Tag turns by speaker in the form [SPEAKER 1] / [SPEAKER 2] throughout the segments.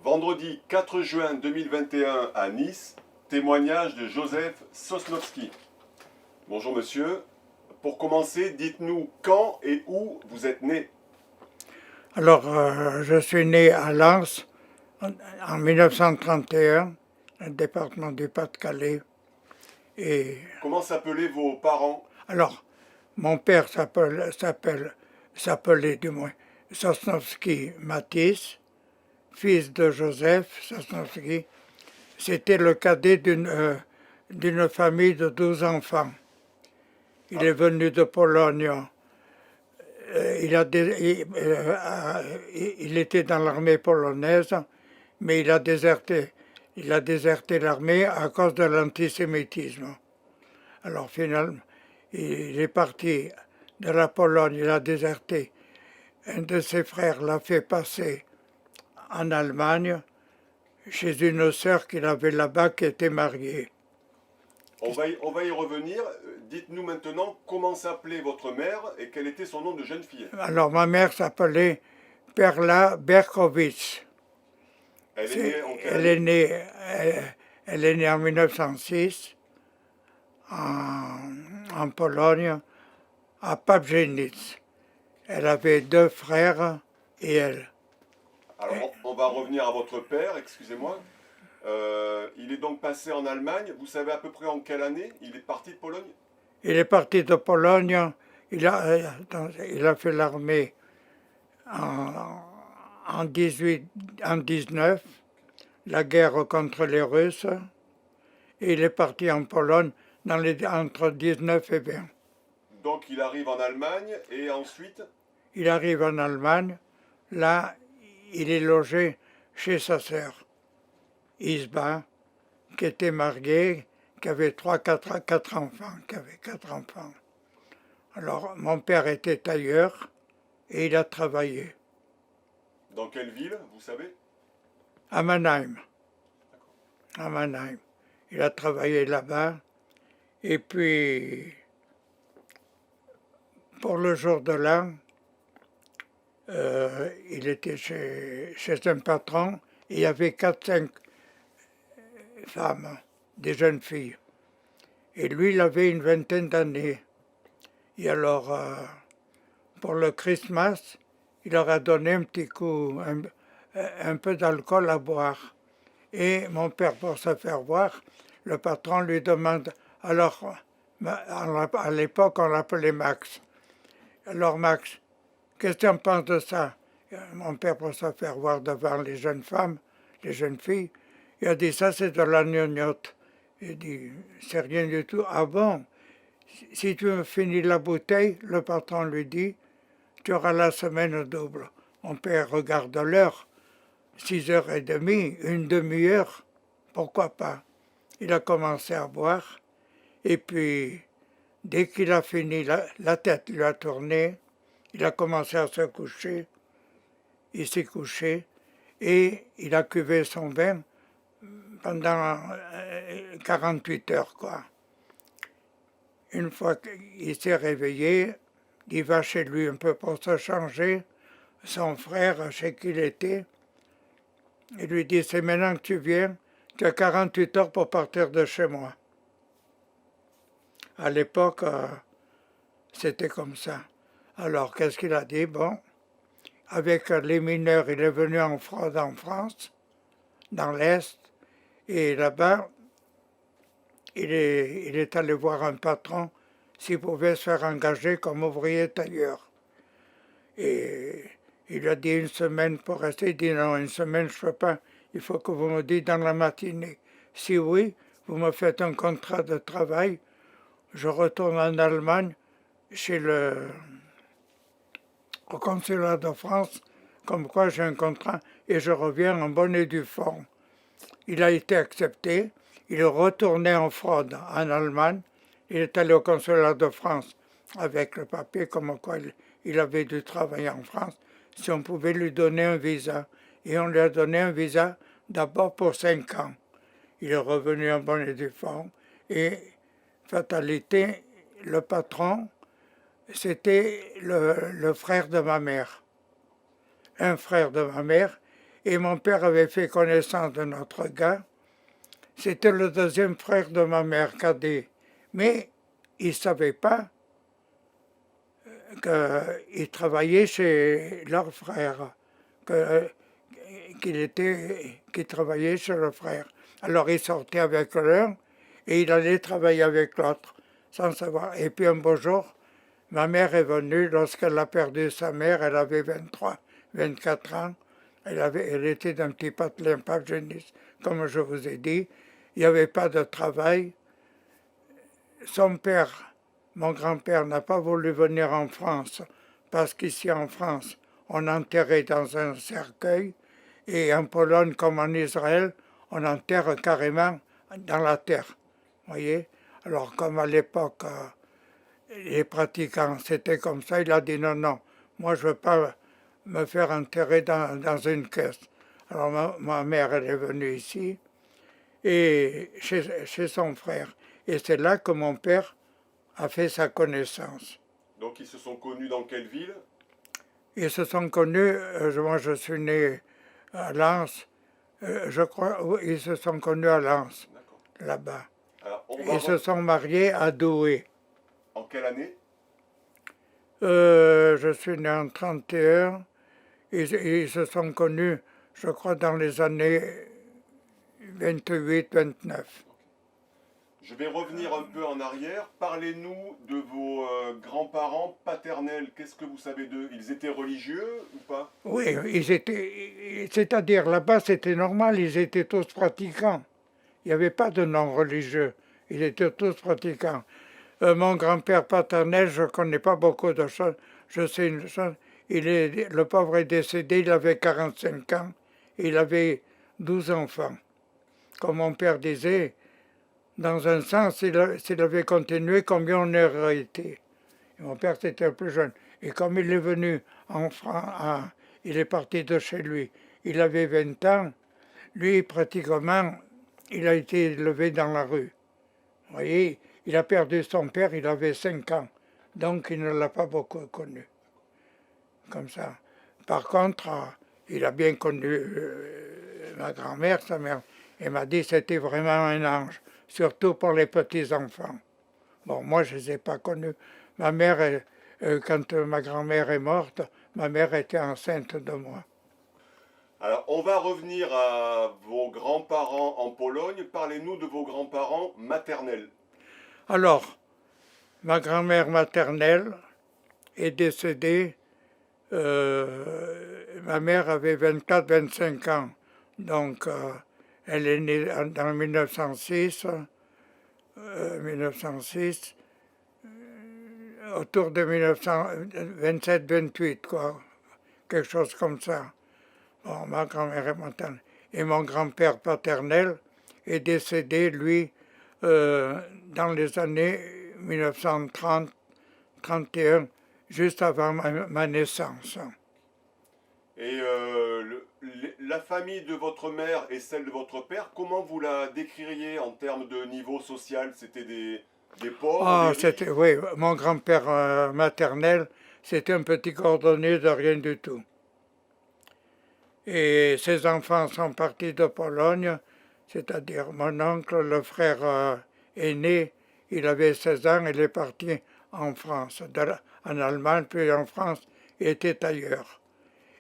[SPEAKER 1] Vendredi 4 juin 2021 à Nice, témoignage de Joseph Sosnowski. Bonjour monsieur. Pour commencer, dites-nous quand et où vous êtes né.
[SPEAKER 2] Alors, je suis né à Lens en 1931, dans le département du Pas-de-Calais. Et
[SPEAKER 1] Comment s'appelaient vos parents?
[SPEAKER 2] alors, mon père s'appelait du moins Sosnowski Mathis, fils de Joseph Sosnowski. C'était le cadet d'une famille de 12 enfants. Il est venu de Pologne. Il était dans l'armée polonaise, mais il a déserté. Il a déserté l'armée à cause de l'antisémitisme. Alors finalement, il est parti de la Pologne, il a déserté. Un de ses frères l'a fait passer en Allemagne, chez une sœur qu'il avait là-bas qui était mariée.
[SPEAKER 1] On va y revenir. Dites-nous maintenant comment s'appelait votre mère et quel était son nom de jeune fille.
[SPEAKER 2] Alors ma mère s'appelait Perla Berkowitz.
[SPEAKER 1] Elle est née en quelle
[SPEAKER 2] Elle
[SPEAKER 1] année?
[SPEAKER 2] est née, elle est née en 1906 en Pologne, à Pabzenic. Elle avait deux frères et elle.
[SPEAKER 1] Alors on va revenir à votre père, excusez-moi. Il est donc passé en Allemagne. Vous savez à peu près en quelle année il est parti de Pologne?
[SPEAKER 2] Il est parti de Pologne, il a fait l'armée en 19, la guerre contre les Russes, et il est parti en Pologne entre 19 et 20.
[SPEAKER 1] Donc il arrive en Allemagne et ensuite?
[SPEAKER 2] Il arrive en Allemagne, là, il est logé chez sa sœur, Isba, qui était mariée, qui avait quatre enfants. Alors, mon père était tailleur et il a travaillé
[SPEAKER 1] Dans quelle ville, vous savez?
[SPEAKER 2] à Mannheim. À Mannheim. Il a travaillé là-bas. Et puis, pour le jour de l'an, il était chez un patron. Et il y avait 4-5 femmes, des jeunes filles. Et lui, il avait une vingtaine d'années. Et alors, pour le Christmas, il leur a donné un petit coup, un peu d'alcool à boire. Et mon père, pour se faire voir, le patron lui demande, alors, à l'époque, on l'appelait Max. Alors, Max, qu'est-ce que tu en penses de ça? Mon père, pour se faire voir devant les jeunes femmes, les jeunes filles, il a dit, ça, c'est de la gnognotte. Il dit, c'est rien du tout. Ah bon? Si tu finis la bouteille, le patron lui dit, tu auras la semaine double. Mon père regarde l'heure, 6h30, une demi-heure, pourquoi pas? Il a commencé à boire, et puis, dès qu'il a fini, la tête lui a tourné, il a commencé à se coucher, il s'est couché, et il a cuvé son vin pendant 48 heures, quoi. Une fois qu'il s'est réveillé, il va chez lui un peu pour se changer. Son frère, chez qui il était, il lui dit, c'est maintenant que tu viens, tu as 48 heures pour partir de chez moi. À l'époque, c'était comme ça. Alors, qu'est-ce qu'il a dit? Bon, avec les mineurs, il est venu en fraude en France, dans l'Est, et là-bas, il est allé voir un patron s'il pouvait se faire engager comme ouvrier tailleur. Et il lui a dit une semaine pour rester. Il dit non, une semaine je ne peux pas, il faut que vous me dites dans la matinée. Si oui, vous me faites un contrat de travail, je retourne en Allemagne au consulat de France, comme quoi j'ai un contrat, et je reviens en bonne et due forme. Il a été accepté, il est retourné en fraude en Allemagne, il est allé au consulat de France avec le papier comme quoi il avait dû travailler en France, si on pouvait lui donner un visa. Et on lui a donné un visa d'abord pour 5 ans. Il est revenu en bonne et due forme, et fatalité, le patron, c'était le frère de ma mère. Un frère de ma mère, Et mon père avait fait connaissance de notre gars. C'était le deuxième frère de ma mère, cadet. Mais il ne savait pas qu'il travaillait chez leur frère, que- qu'il travaillait chez le frère. Alors il sortait avec l'un et il allait travailler avec l'autre, sans savoir. Et puis un beau jour, ma mère est venue, lorsqu'elle a perdu sa mère, elle avait 23, 24 ans. Elle était d'un petit patelin pavgeniste, comme je vous ai dit. Il n'y avait pas de travail. Son père, mon grand-père, n'a pas voulu venir en France, parce qu'ici en France, on enterrait dans un cercueil, et en Pologne comme en Israël, on enterre carrément dans la terre. Voyez. Alors comme à l'époque, les pratiquants, c'était comme ça, il a dit non, non, moi je ne veux pas me faire enterrer dans une caisse. Alors ma mère, elle est venue ici, et chez son frère. Et c'est là que mon père a fait sa connaissance.
[SPEAKER 1] Donc ils se sont connus dans quelle ville?
[SPEAKER 2] Ils se sont connus, moi je suis né à Lens, je crois, oui, ils se sont connus à Lens,
[SPEAKER 1] D'accord.
[SPEAKER 2] là-bas.
[SPEAKER 1] Alors,
[SPEAKER 2] Ils se sont mariés à Douai.
[SPEAKER 1] En quelle année?
[SPEAKER 2] Je suis né en 31. Ils se sont connus, je crois, dans les années 28-29.
[SPEAKER 1] Je vais revenir un peu en arrière. Parlez-nous de vos grands-parents paternels. Qu'est-ce que vous savez d'eux? Ils étaient religieux ou pas?
[SPEAKER 2] Oui, c'est-à-dire là-bas c'était normal, ils étaient tous pratiquants. Il n'y avait pas de non-religieux, ils étaient tous pratiquants. Mon grand-père paternel, je ne connais pas beaucoup de choses. Je sais une chose, le pauvre est décédé, il avait 45 ans, il avait 12 enfants. Comme mon père disait, dans un sens, s'il avait continué, combien on aurait été. Et mon père, c'était le plus jeune. Et comme il est venu en France, il est parti de chez lui, il avait 20 ans, lui, pratiquement, il a été élevé dans la rue. Vous voyez, il a perdu son père, il avait 5 ans. Donc, il ne l'a pas beaucoup connu. Comme ça. Par contre, il a bien connu ma grand-mère, sa mère. Elle m'a dit que c'était vraiment un ange, surtout pour les petits-enfants. Bon, moi, je ne les ai pas connus. Ma mère, quand ma grand-mère est morte, ma mère était enceinte de moi.
[SPEAKER 1] Alors, on va revenir à vos grands-parents en Pologne. Parlez-nous de vos grands-parents maternels.
[SPEAKER 2] Alors, ma grand-mère maternelle est décédée. Ma mère avait 24-25 ans. Donc, elle est née en 1906, 1906 autour de 1927-28, quoi. Quelque chose comme ça. Bon, ma grand-mère est maternelle. Et mon grand-père paternel est décédé, lui, dans les années 1930-31, juste avant ma naissance.
[SPEAKER 1] Et la famille de votre mère et celle de votre père, comment vous la décririez en termes de niveau social? C'était des pauvres,
[SPEAKER 2] Ah,
[SPEAKER 1] des riches?
[SPEAKER 2] c'était, oui, mon grand-père maternel, c'était un petit cordonnier de rien du tout. Et ses enfants sont partis de Pologne, c'est-à-dire mon oncle, le frère aîné, il avait 16 ans, il est parti en France, en Allemagne, puis en France, il était ailleurs.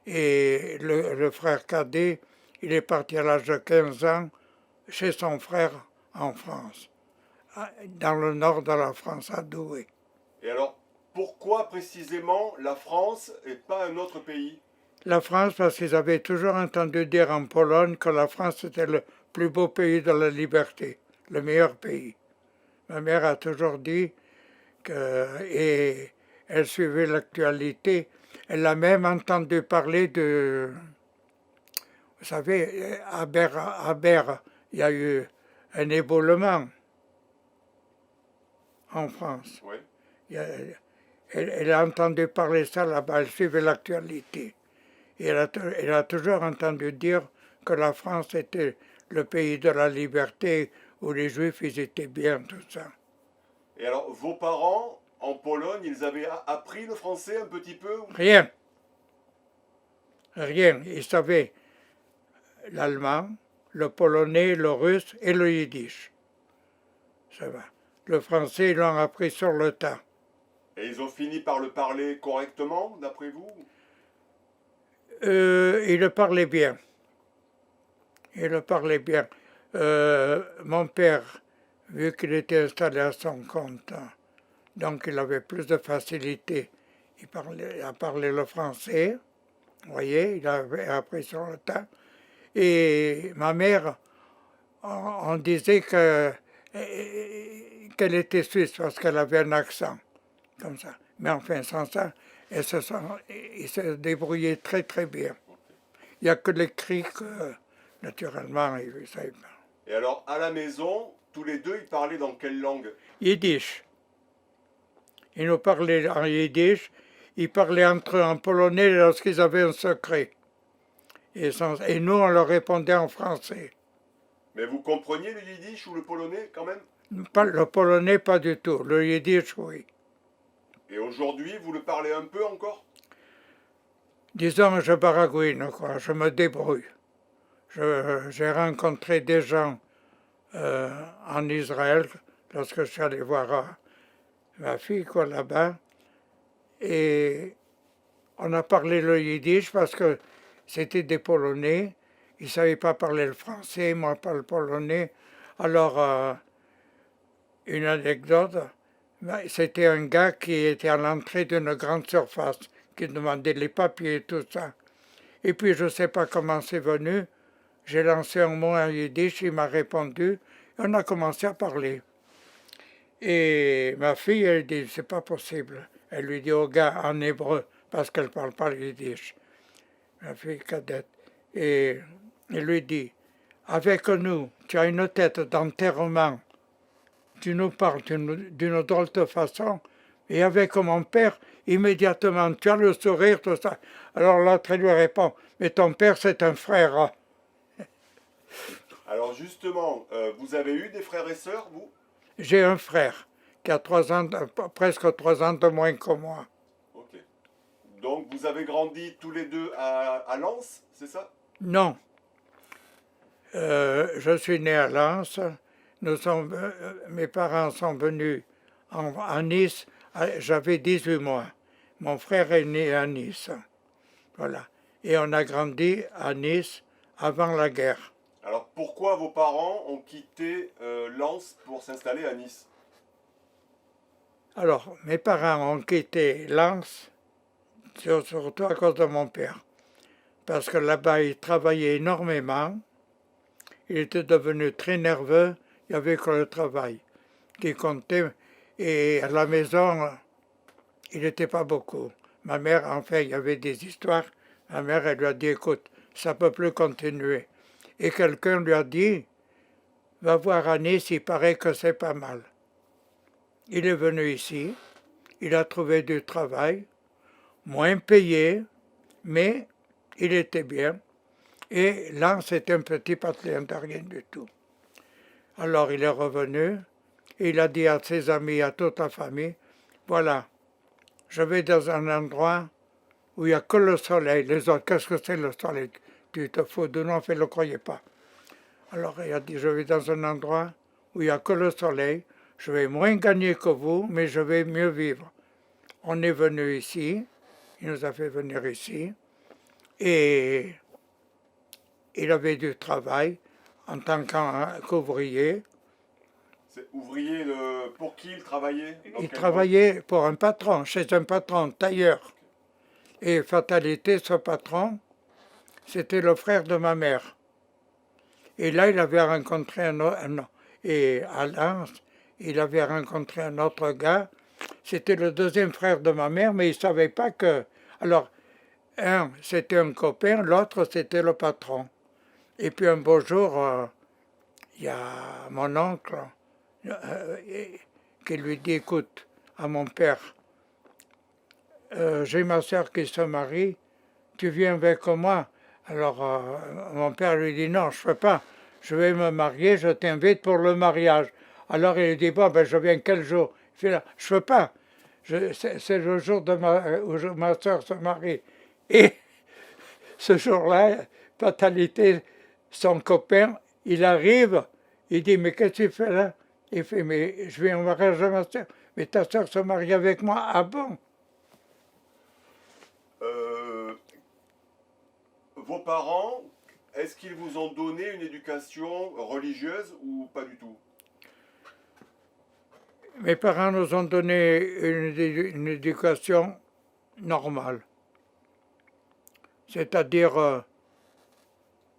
[SPEAKER 2] Et le frère cadet, il est parti à l'âge de 15 ans chez son frère en France, dans le nord de la France, à Douai.
[SPEAKER 1] Et alors, pourquoi précisément la France et pas un autre pays?
[SPEAKER 2] La France, parce qu'ils avaient toujours entendu dire en Pologne que la France était le plus beau pays de la liberté, le meilleur pays. Ma mère a toujours dit que, et elle suivait l'actualité, elle a même entendu parler de, vous savez, à Berre, il y a eu un éboulement en France.
[SPEAKER 1] Oui.
[SPEAKER 2] Elle a entendu parler de ça là-bas, elle suivait l'actualité. Et elle a toujours entendu dire que la France était le pays de la liberté, où les Juifs, ils étaient bien, tout ça.
[SPEAKER 1] Et alors, vos parents en Pologne, ils avaient appris le français un petit peu?
[SPEAKER 2] Rien. Rien. Ils savaient. l'allemand, le polonais, le russe et le yiddish. Ça va. Le français, ils l'ont appris sur le tas.
[SPEAKER 1] Et ils ont fini par le parler correctement, d'après vous?
[SPEAKER 2] Il le parlait bien. Il le parlait bien. Mon père, vu qu'il était installé à son compte, donc il avait plus de facilité. À parler le français, vous voyez, il avait appris sur le tas. Et ma mère, on disait qu'elle était suisse parce qu'elle avait un accent, comme ça. Mais enfin, sans ça, il se débrouillait très très bien. Il n'y a que l'écrit que, naturellement, il ne savait pas.
[SPEAKER 1] Et alors, à la maison, tous les deux, ils parlaient dans quelle langue?
[SPEAKER 2] Yiddish. Ils nous parlaient en yiddish. Ils parlaient entre eux en polonais lorsqu'ils avaient un secret. Et nous, on leur répondait en français.
[SPEAKER 1] Mais vous compreniez le yiddish ou le polonais quand même?
[SPEAKER 2] Le polonais, pas du tout. Le yiddish, oui.
[SPEAKER 1] Et aujourd'hui, vous le parlez un peu encore?
[SPEAKER 2] Disons, je baragouine, quoi. Je me débrouille. J'ai rencontré des gens en Israël lorsque je suis allé voir ma fille, quoi, là-bas. Et on a parlé le yiddish parce que c'était des Polonais. Ils ne savaient pas parler le français, moi pas le polonais. Alors, une anecdote, c'était un gars qui était à l'entrée d'une grande surface, qui demandait les papiers et tout ça. Et puis je ne sais pas comment c'est venu, j'ai lancé un mot en yiddish, il m'a répondu, et on a commencé à parler. Et ma fille, elle dit, c'est pas possible. Elle lui dit au gars en hébreu, parce qu'elle ne parle pas le yiddish, ma fille cadette. Et il lui dit, avec nous, tu as une tête d'enterrement, tu nous parles d'une drôle de façon, et avec mon père, immédiatement, tu as le sourire, tout ça. Alors l'autre lui répond, mais ton père c'est un frère.
[SPEAKER 1] Alors justement, vous avez eu des frères et sœurs, vous?
[SPEAKER 2] J'ai un frère qui a presque 3 ans de moins que moi.
[SPEAKER 1] Ok. Donc vous avez grandi tous les deux à Lens, c'est ça?
[SPEAKER 2] Non, je suis né à Lens. Mes parents sont venus à Nice, j'avais 18 mois. Mon frère est né à Nice. Voilà. Et on a grandi à Nice avant la guerre.
[SPEAKER 1] Alors pourquoi vos parents ont quitté Lens pour s'installer à Nice?
[SPEAKER 2] Alors, mes parents ont quitté Lens, surtout à cause de mon père. Parce que là-bas, il travaillait énormément. Il était devenu très nerveux. Il n'y avait que le travail qui comptait. Et à la maison, il n'était pas beaucoup. Ma mère, enfin, il y avait des histoires. Ma mère, elle lui a dit, écoute, ça ne peut plus continuer. Et quelqu'un lui a dit, va voir à Nice, il paraît que c'est pas mal. Il est venu ici, il a trouvé du travail, moins payé, mais il était bien. Et là, c'était un petit patelin de rien du tout. Alors il est revenu, et il a dit à ses amis, à toute la famille, voilà, je vais dans un endroit où il n'y a que le soleil. Les autres, qu'est-ce que c'est le soleil? Tu te fous de nous, on ne le croyait pas. Alors il a dit, je vais dans un endroit où il n'y a que le soleil, je vais moins gagner que vous, mais je vais mieux vivre. On est venu ici, il nous a fait venir ici, et il avait du travail en tant qu'ouvrier.
[SPEAKER 1] C'est ouvrier pour qui il travaillait?
[SPEAKER 2] Il travaillait pour un patron, chez un patron tailleur. Et fatalité, ce patron, c'était le frère de ma mère. Et là, il avait rencontré et à Lens, il avait rencontré un autre gars. C'était le deuxième frère de ma mère, mais il ne savait pas que... Alors, un, c'était un copain, l'autre, c'était le patron. Et puis un beau jour, il y a mon oncle qui lui dit, écoute, à mon père, j'ai ma soeur qui se marie, tu viens avec moi? Alors mon père lui dit, non, je ne peux pas, je vais me marier, je t'invite pour le mariage. Alors il dit, bon, ben je viens quel jour? Il fait, je ne peux pas, c'est le jour où ma soeur se marie. Et ce jour-là, fatalité, son copain, il arrive, il dit, mais qu'est-ce que tu fais là? Il fait, mais je viens au mariage de ma soeur. Mais ta soeur se marie avec moi? Ah bon?
[SPEAKER 1] Vos parents, est-ce qu'ils vous ont donné une éducation religieuse ou pas du tout?
[SPEAKER 2] Mes parents nous ont donné une éducation normale, c'est-à-dire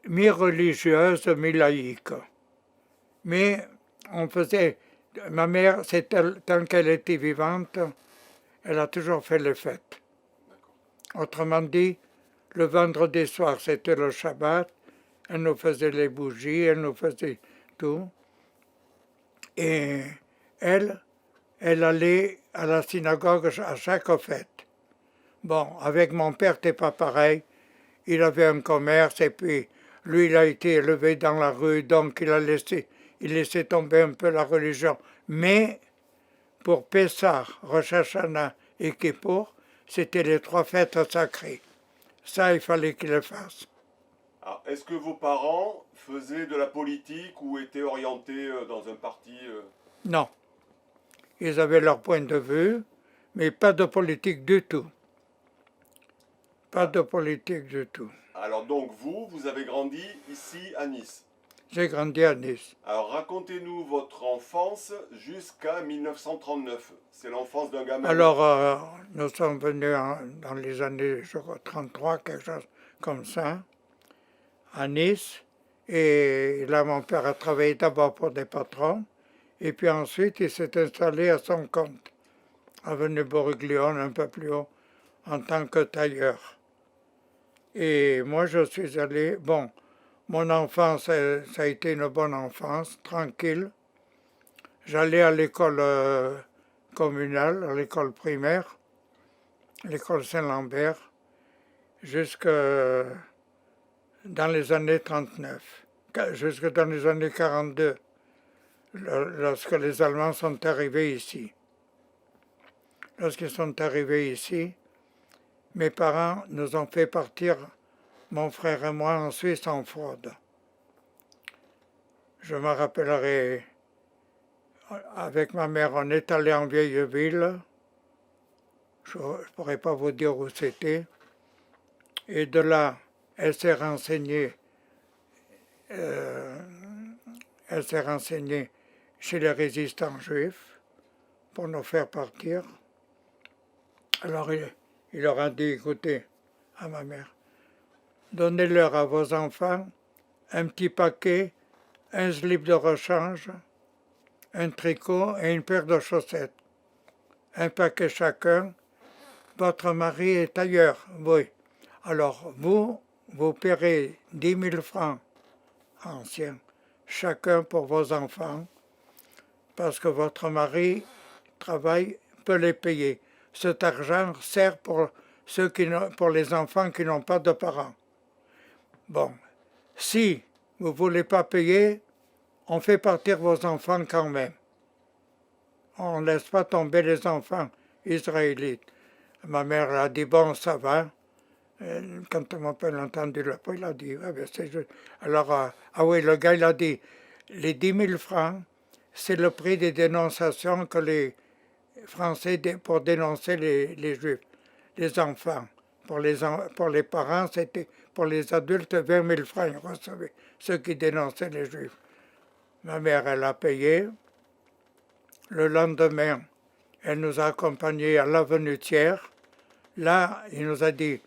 [SPEAKER 2] mi-religieuse, mi-laïque. Mais on faisait, ma mère, tant qu'elle était vivante, elle a toujours fait les fêtes. Autrement dit, le vendredi soir, c'était le Shabbat, elle nous faisait les bougies, elle nous faisait tout. Et elle allait à la synagogue à chaque fête. Bon, avec mon père, c'était pas pareil. Il avait un commerce et puis lui, il a été élevé dans la rue, donc il laissait tomber un peu la religion. Mais pour Pessah, Rosh Hashanah et Kippour, c'était les 3 fêtes sacrées. Ça, il fallait qu'il le fasse.
[SPEAKER 1] Alors, est-ce que vos parents faisaient de la politique ou étaient orientés dans un parti
[SPEAKER 2] Non, ils avaient leur point de vue, mais pas de politique du tout. Pas de politique du tout.
[SPEAKER 1] Alors donc vous avez grandi ici à Nice.
[SPEAKER 2] J'ai grandi à Nice.
[SPEAKER 1] Alors racontez-nous votre enfance jusqu'à 1939. C'est l'enfance d'un gamin.
[SPEAKER 2] Alors, nous sommes venus dans les années, je crois, 33, quelque chose comme ça, à Nice. Et là, mon père a travaillé d'abord pour des patrons. Et puis ensuite, il s'est installé à son compte, avenue Bourguignon, un peu plus haut, en tant que tailleur. Et moi, je suis allé, bon, mon enfance, ça a été une bonne enfance, tranquille. J'allais à l'école communale, à l'école primaire, l'école Saint-Lambert, jusque dans les années 39, jusque dans les années 42, lorsque les Allemands sont arrivés ici. Lorsqu'ils sont arrivés ici, mes parents nous ont fait partir, mon frère et moi, en Suisse en fraude. Je me rappellerai, avec ma mère, on est allé en Vieilleville. Je ne pourrais pas vous dire où c'était. Et de là, elle s'est renseignée chez les résistants juifs pour nous faire partir. Alors il leur a dit, écoutez, à ma mère, donnez-leur à vos enfants un petit paquet, un slip de rechange, un tricot et une paire de chaussettes. Un paquet chacun. Votre mari est tailleur, oui. Alors vous paierez 10 000 francs anciens, chacun pour vos enfants, parce que votre mari travaille, peut les payer. Cet argent sert pour les enfants qui n'ont pas de parents. Bon, si vous ne voulez pas payer, on fait partir vos enfants quand même. On ne laisse pas tomber les enfants israélites. Ma mère a dit, bon, ça va. Quand mon père l'a entendu le prix, il a dit, ah ben c'est juste. Alors, ah oui, le gars, il a dit, les 10 000 francs, c'est le prix des dénonciations que les Français, pour dénoncer les Juifs, les enfants. Pour les parents, c'était, pour les adultes, 20 000 francs, ils recevaient, ceux qui dénonçaient les Juifs. Ma mère, elle a payé. Le lendemain, elle nous a accompagnés à l'avenue Thiers. Là, il nous a dit,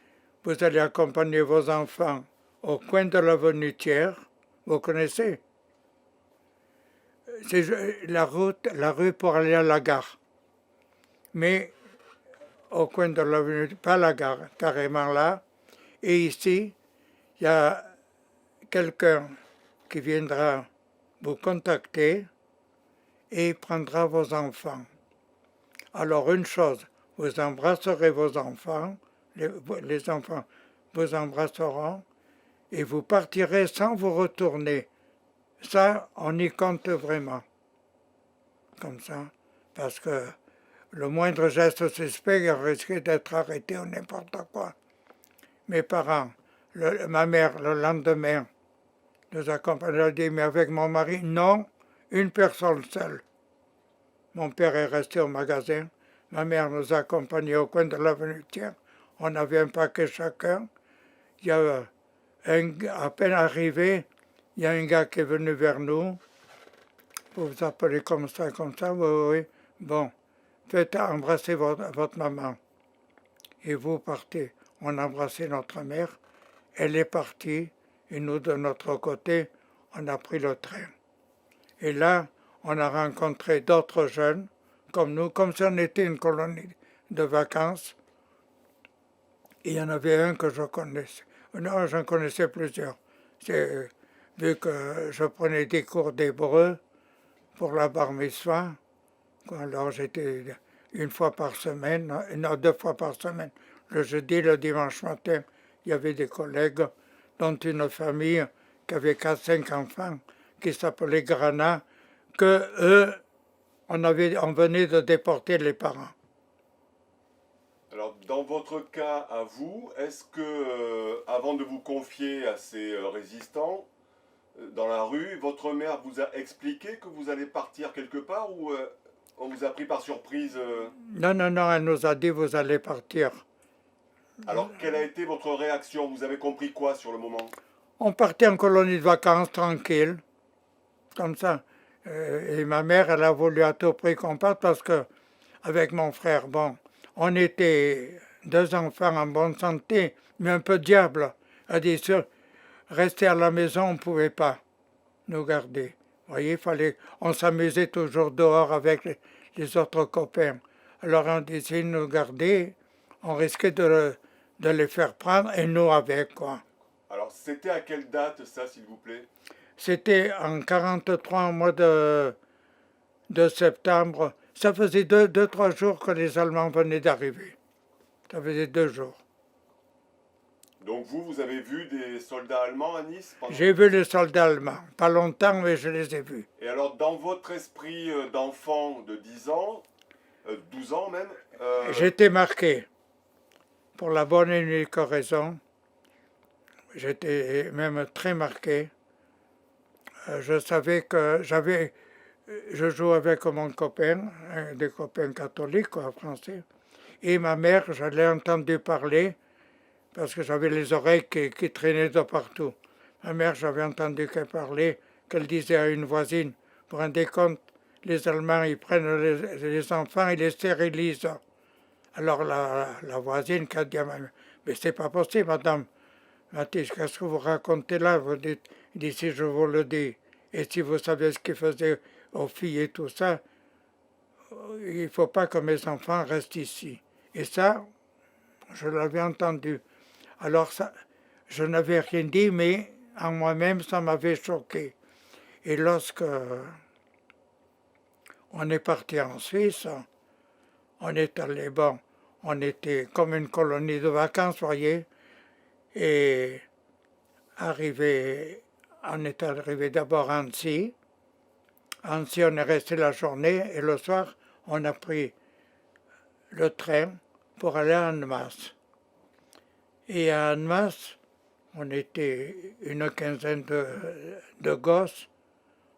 [SPEAKER 2] vous allez accompagner vos enfants au coin de l'avenue Thiers. Vous connaissez? C'est la rue pour aller à la gare. Mais au coin de l'avenue, pas la gare, carrément là. Et ici, il y a quelqu'un qui viendra vous contacter et prendra vos enfants. Alors une chose, vous embrasserez vos enfants, les enfants vous embrasseront, et vous partirez sans vous retourner. Ça, on y compte vraiment. Comme ça, parce que le moindre geste suspect risquait d'être arrêté ou n'importe quoi. Mes parents, ma mère, le lendemain, nous accompagner. Elle a dit, mais avec mon mari, non, une personne seule. Mon père est resté au magasin. Ma mère nous a accompagnés au coin de l'avenue Thiers. On avait un paquet chacun. Il y a à peine arrivé, il y a un gars qui est venu vers nous. Vous vous appelez comme ça, oui, oui. Bon, faites embrasser votre maman. Et vous partez. On a embrassé notre mère. Elle est partie. Et nous, de notre côté, on a pris le train. Et là, on a rencontré d'autres jeunes, comme nous, comme si on était une colonie de vacances. Et il y en avait un que je connaissais. Non, j'en connaissais plusieurs. Vu que je prenais des cours d'hébreu pour la bar mitzvah, alors j'étais une fois par semaine, non, 2 fois par semaine. Le jeudi et le dimanche matin, il y avait des collègues, dont une famille qui avait 4-5 enfants, qui s'appelait Grana, que eux, on venait de déporter les parents.
[SPEAKER 1] Alors, dans votre cas à vous, est-ce que, avant de vous confier à ces résistants dans la rue, votre mère vous a expliqué que vous allez partir quelque part ou on vous a pris par surprise
[SPEAKER 2] Non, non, non, elle nous a dit, vous allez partir.
[SPEAKER 1] Alors, quelle a été votre réaction? Vous avez compris quoi sur le moment?
[SPEAKER 2] On partait en colonie de vacances, tranquille, comme ça. Et ma mère, elle a voulu à tout prix qu'on parte parce que, avec mon frère, bon, on était 2 enfants en bonne santé, mais un peu diable. Elle a dit, rester à la maison, on ne pouvait pas nous garder. Vous voyez, on s'amusait toujours dehors avec les autres copains. Alors on disait nous garder, on risquait de les faire prendre et nous avec, quoi.
[SPEAKER 1] Alors, c'était à quelle date ça, s'il vous plaît?
[SPEAKER 2] C'était en 43, au mois de septembre. Ça faisait 2-3 jours que les Allemands venaient d'arriver. Ça faisait 2 jours.
[SPEAKER 1] Donc vous avez vu des soldats allemands à Nice
[SPEAKER 2] J'ai vu les soldats allemands. Pas longtemps, mais je les ai vus.
[SPEAKER 1] Et alors, dans votre esprit d'enfant de 10 ans, 12 ans même,
[SPEAKER 2] J'étais marqué. Pour la bonne et unique raison, j'étais même très marqué. Je savais que je jouais avec mon copain, des copains catholiques, quoi, français. Et ma mère, je l'ai entendu parler, parce que j'avais les oreilles qui traînaient de partout. Ma mère, j'avais entendu qu'elle parlait, qu'elle disait à une voisine, vous vous rendez compte, les Allemands, ils prennent les enfants et les stérilisent. Alors la voisine qui a dit à ma mère, mais c'est pas possible, madame. Mathis, qu'est-ce que vous racontez là? Vous dites, il dit, si je vous le dis, et si vous savez ce qu'ils faisaient aux filles et tout ça, il ne faut pas que mes enfants restent ici. Et ça, je l'avais entendu. Alors ça, je n'avais rien dit, mais en moi-même, ça m'avait choqué. Et lorsque on est parti en Suisse, on est allé, bon, on était comme une colonie de vacances, voyez, et on est arrivé d'abord à Annecy. À Annecy, on est resté la journée, et le soir, on a pris le train pour aller à Annemasse. Et à Annemasse, on était une quinzaine de gosses,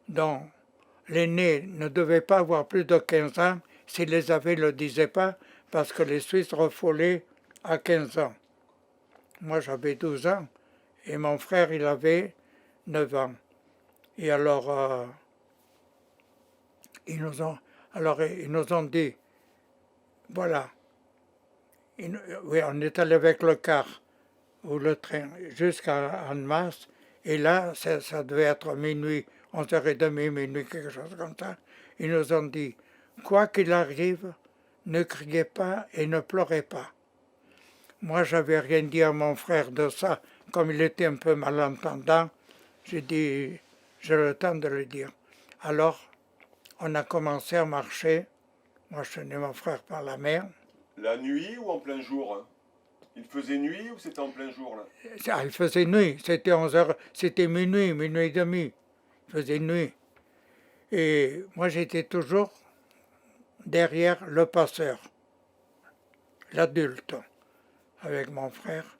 [SPEAKER 2] dont l'aîné ne devait pas avoir plus de 15 ans. S'il les avait, il ne le disait pas, parce que les Suisses refoulaient à 15 ans. Moi, j'avais 12 ans, et mon frère, il avait 9 ans. Et alors, ils nous ont dit, voilà, oui, on est allé avec le car ou le train jusqu'à Annemasse, et là, ça devait être minuit, 11h30, minuit, quelque chose comme ça. Ils nous ont dit, quoi qu'il arrive, ne criez pas et ne pleurez pas. Moi, j'avais rien dit à mon frère de ça, comme il était un peu malentendant, j'ai dit, j'ai le temps de le dire. Alors, on a commencé à marcher, moi je tenais mon frère par la main.
[SPEAKER 1] La nuit ou en plein jour? Il faisait nuit ou c'était en plein jour là?
[SPEAKER 2] Il faisait nuit, c'était 11h, c'était minuit, minuit et demi, il faisait nuit. Et moi j'étais toujours derrière le passeur, l'adulte, avec mon frère.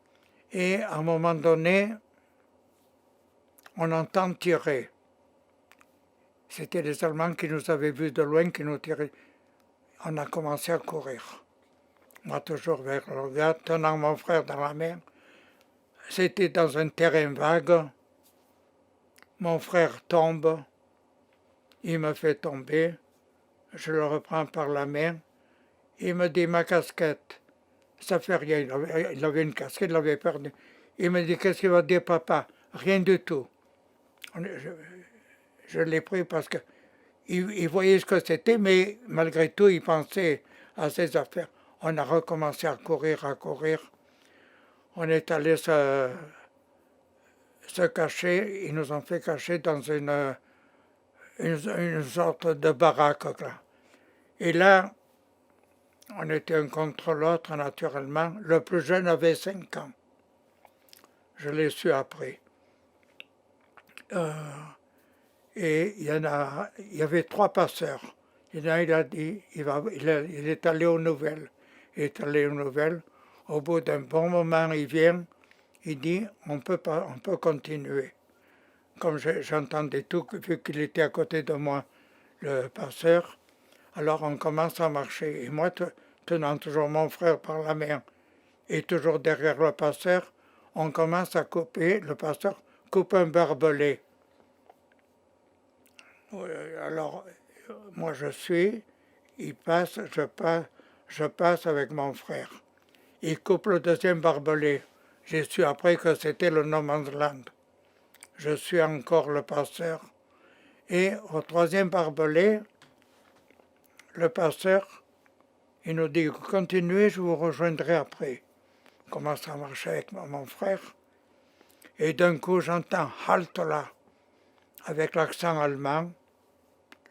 [SPEAKER 2] Et à un moment donné, on entend tirer. C'était les Allemands qui nous avaient vus de loin, qui nous tiraient. On a commencé à courir. Moi, toujours vers le gars, tenant mon frère dans la main. C'était dans un terrain vague. Mon frère tombe. Il me fait tomber. Je le reprends par la main. Il me dit, ma casquette. Ça fait rien. Il avait une casquette, il l'avait perdue. Il me dit, qu'est-ce qu'il va dire, papa? Rien du tout. Je l'ai pris parce que il voyait ce que c'était, mais malgré tout, il pensait à ses affaires. On a recommencé à courir, à courir. On est allé se cacher. Ils nous ont fait cacher dans une sorte de baraque, là. Et là, on était un contre l'autre, naturellement. Le plus jeune avait 5 ans. Je l'ai su après. Et il y avait 3 passeurs. Il y en a un, il a dit, il est allé aux nouvelles. Il est allé aux nouvelles. Au bout d'un bon moment, il vient, il dit, on peut continuer. Comme j'entendais tout, vu qu'il était à côté de moi, le passeur, alors on commence à marcher. Et moi, tenant toujours mon frère par la main et toujours derrière le passeur, on commence à couper, le pasteur coupe un barbelé. Alors, moi je suis, il passe, je passe avec mon frère. Il coupe le deuxième barbelé. J'ai su après que c'était le No Man's Land. Je suis encore le passeur. Et au troisième barbelé, le passeur, il nous dit, continuez, je vous rejoindrai après. On commence à marcher avec mon frère. Et d'un coup, j'entends halte là, avec l'accent allemand.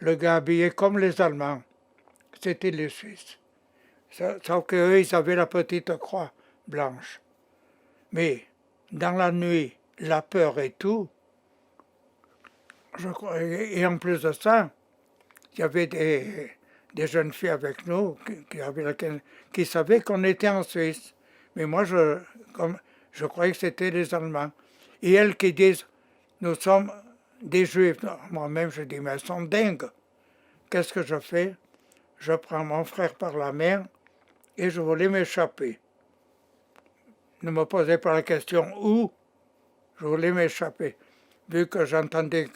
[SPEAKER 2] Le gars habillé comme les Allemands. C'était les Suisses. Sauf qu'eux, ils avaient la petite croix blanche. Mais dans la nuit, la peur et tout, et en plus de ça, il y avait des jeunes filles avec nous qui savaient qu'on était en Suisse. Mais moi, je croyais que c'était les Allemands. Et elles qui disent, nous sommes des Juifs. Moi-même, je dis, mais elles sont dingues. Qu'est-ce que je fais? Je prends mon frère par la main et je voulais m'échapper. Ne me posez pas la question où, je voulais m'échapper. Vu que j'entendais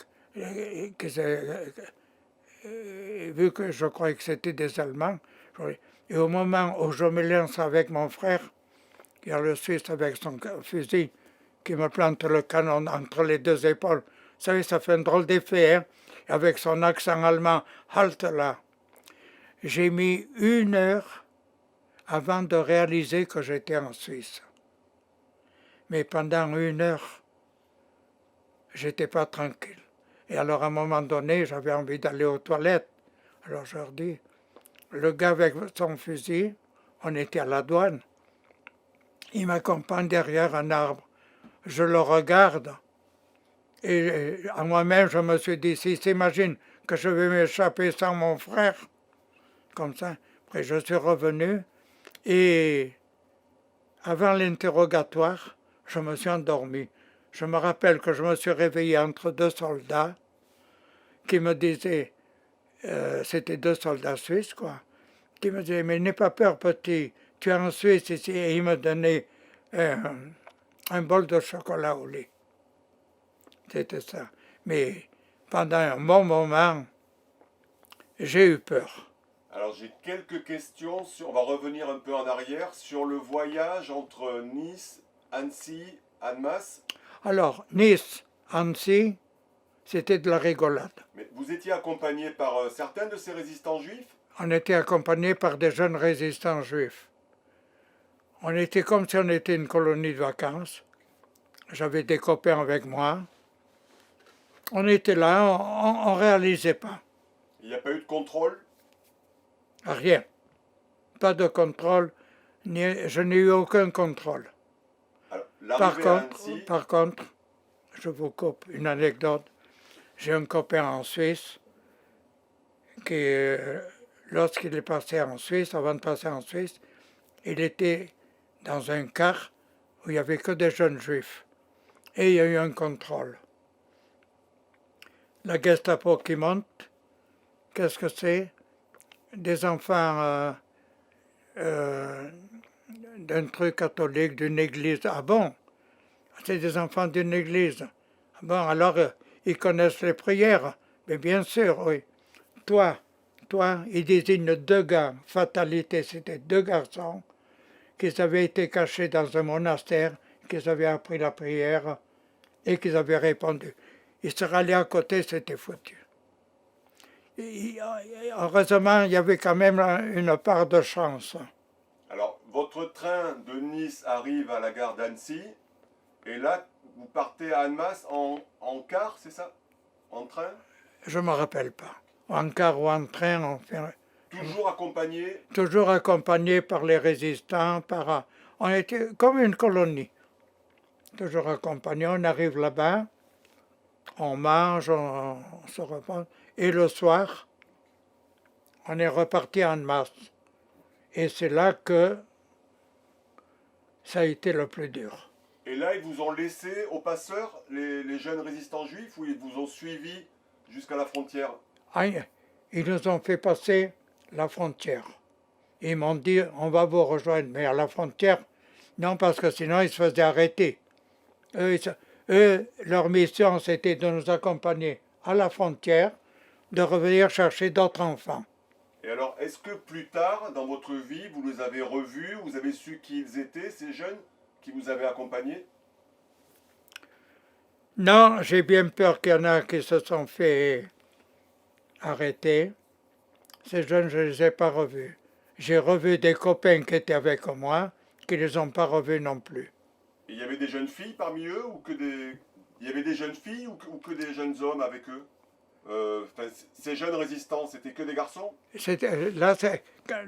[SPEAKER 2] vu que je croyais que c'était des Allemands, et au moment où je me lance avec mon frère, il y a le Suisse avec son fusil qui me plante le canon entre les 2 épaules. Vous savez, ça fait un drôle d'effet, hein? Avec son accent allemand, halte là. J'ai mis 1 heure avant de réaliser que j'étais en Suisse. Mais pendant 1 heure, j'étais pas tranquille. Et alors à un moment donné, j'avais envie d'aller aux toilettes. Alors je leur dis, le gars avec son fusil, on était à la douane, il m'accompagne derrière un arbre. Je le regarde et à moi-même je me suis dit, s'il s'imagine que je vais m'échapper sans mon frère, comme ça. Après je suis revenu et avant l'interrogatoire, je me suis endormi. Je me rappelle que je me suis réveillé entre 2 soldats qui me disaient, c'était 2 soldats suisses, quoi, qui me disaient, mais n'aie pas peur, petit, tu es en Suisse ici. Et ils me donnaient un bol de chocolat au lait. C'était ça. Mais pendant un bon moment, j'ai eu peur.
[SPEAKER 1] Alors j'ai quelques questions, on va revenir un peu en arrière, sur le voyage entre Nice, Annecy, Annemasse.
[SPEAKER 2] Alors, Nice, Annecy, c'était de la rigolade.
[SPEAKER 1] Mais vous étiez accompagné par certains de ces résistants juifs?
[SPEAKER 2] On était accompagnés par des jeunes résistants juifs. On était comme si on était une colonie de vacances. J'avais des copains avec moi. On était là, on ne réalisait pas.
[SPEAKER 1] Il n'y a pas eu de contrôle?
[SPEAKER 2] Rien. Pas de contrôle. Je n'ai eu aucun contrôle.
[SPEAKER 1] Alors,
[SPEAKER 2] Par contre, je vous coupe une anecdote. J'ai un copain en Suisse qui, lorsqu'il est passé en Suisse, avant de passer en Suisse, il était dans un car où il n'y avait que des jeunes juifs. Et il y a eu un contrôle. La Gestapo qui monte, qu'est-ce que c'est? Des enfants d'un truc catholique, d'une église. Ah bon? C'est des enfants d'une église. Ah bon, alors ils connaissent les prières. Mais bien sûr, oui. Toi, ils désignent deux gars. Fatalité, c'était deux garçons qui avaient été cachés dans un monastère, qui avaient appris la prière et qui avaient répondu. Ils seraient allés à côté, c'était foutu. Heureusement, il y avait quand même une part de chance.
[SPEAKER 1] Alors, votre train de Nice arrive à la gare d'Annecy, et là, vous partez à Annemasse en car, c'est ça? En train?
[SPEAKER 2] Je ne me rappelle pas. En car ou en train,
[SPEAKER 1] Toujours accompagné?
[SPEAKER 2] toujours accompagné par les résistants. On était comme une colonie. Toujours accompagné. On arrive là-bas, on mange, on se repose. Et le soir, on est reparti en masse. Et c'est là que ça a été le plus dur.
[SPEAKER 1] Et là, ils vous ont laissé aux passeurs, les jeunes résistants juifs, ou ils vous ont suivi jusqu'à la frontière?
[SPEAKER 2] Ah, ils nous ont fait passer la frontière. Ils m'ont dit, on va vous rejoindre, mais à la frontière, non, parce que sinon ils se faisaient arrêter. Eux, leur mission, c'était de nous accompagner à la frontière, de revenir chercher d'autres enfants.
[SPEAKER 1] Et alors, est-ce que plus tard, dans votre vie, vous les avez revus, vous avez su qui ils étaient, ces jeunes qui vous avaient accompagnés?
[SPEAKER 2] Non, j'ai bien peur qu'il y en a qui se sont fait arrêter. Ces jeunes, je ne les ai pas revus. J'ai revu des copains qui étaient avec moi, qui ne les ont pas revus non plus.
[SPEAKER 1] Et il y avait des jeunes filles parmi eux, ou que des... Il y avait des jeunes filles ou que des jeunes hommes avec eux? Ces jeunes résistants, c'était que des garçons?
[SPEAKER 2] Là,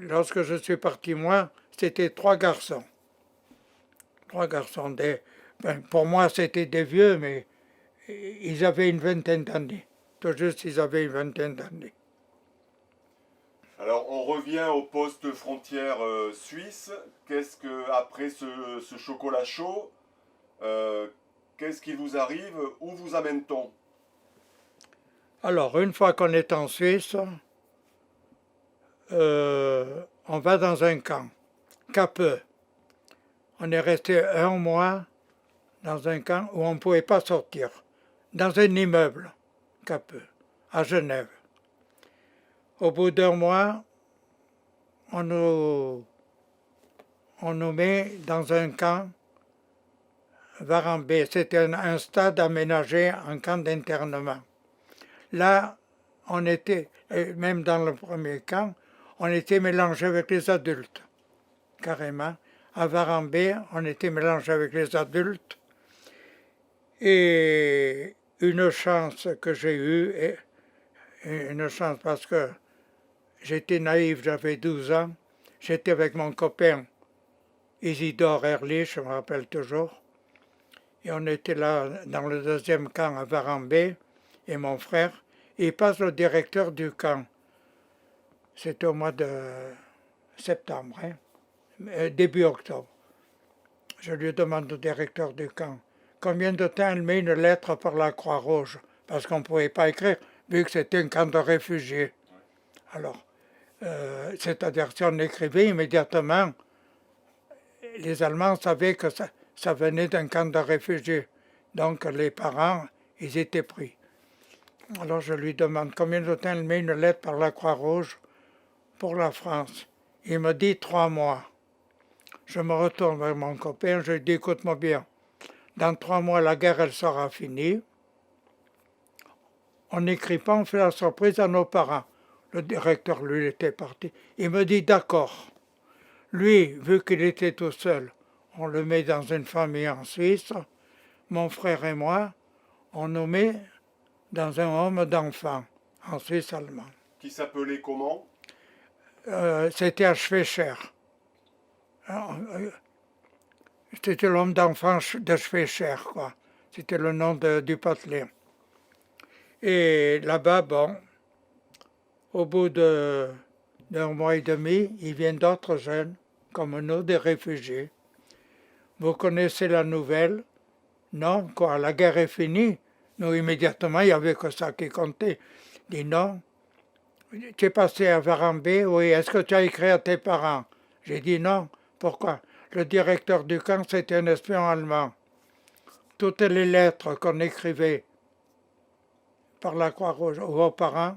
[SPEAKER 2] lorsque je suis parti, moi, c'était trois garçons. Trois garçons. Pour moi, c'était des vieux, mais ils avaient une vingtaine d'années. Tout juste, ils avaient une vingtaine d'années.
[SPEAKER 1] Alors, on revient au poste frontière suisse. Qu'est-ce que, après ce chocolat chaud, qu'est-ce qui vous arrive? Où vous amène-t-on?
[SPEAKER 2] Alors, une fois qu'on est en Suisse, on va dans un camp, Capeux. On est resté un mois dans un camp où on ne pouvait pas sortir, dans un immeuble, Capeux, à Genève. Au bout d'un mois, on nous met dans un camp, Varambé. C'était un stade aménagé en camp d'internement. Là, on était, même dans le premier camp, on était mélangé avec les adultes, carrément. À Varambé, on était mélangé avec les adultes. Et une chance que j'ai eue, une chance parce que j'étais naïf, j'avais 12 ans, j'étais avec mon copain Isidore Erlich, je me rappelle toujours, et on était là dans le deuxième camp à Varambé, et mon frère, il passe le directeur du camp. C'était au mois de septembre, début octobre. Je lui demande au directeur du camp combien de temps elle met une lettre par la Croix-Rouge, parce qu'on ne pouvait pas écrire, vu que c'était un camp de réfugiés. Alors, c'est-à-dire si on écrivait immédiatement, les Allemands savaient que ça venait d'un camp de réfugiés. Donc les parents, ils étaient pris. Alors je lui demande combien de temps elle met une lettre par la Croix-Rouge pour la France. Il me dit 3 mois. Je me retourne vers mon copain, je lui dis écoute-moi bien, dans 3 mois la guerre elle sera finie. On n'écrit pas, on fait la surprise à nos parents. Le directeur, lui, était parti. Il me dit d'accord. Lui, vu qu'il était tout seul, on le met dans une famille en Suisse. Mon frère et moi, on nous met dans un home d'enfants en Suisse allemande.
[SPEAKER 1] Qui s'appelait comment?
[SPEAKER 2] C'était à Schwecher. C'était l'homme d'enfants de Schwecher, quoi. C'était le nom du patelin. Et là-bas, bon, au bout d'un mois et demi, il vient d'autres jeunes, comme nous, des réfugiés. Vous connaissez la nouvelle? Non, quoi, la guerre est finie? Nous, immédiatement, il n'y avait que ça qui comptait. Il dit non, tu es passé à Varambé, oui, est-ce que tu as écrit à tes parents? J'ai dit non, pourquoi? Le directeur du camp, c'était un espion allemand. Toutes les lettres qu'on écrivait par la Croix-Rouge aux parents,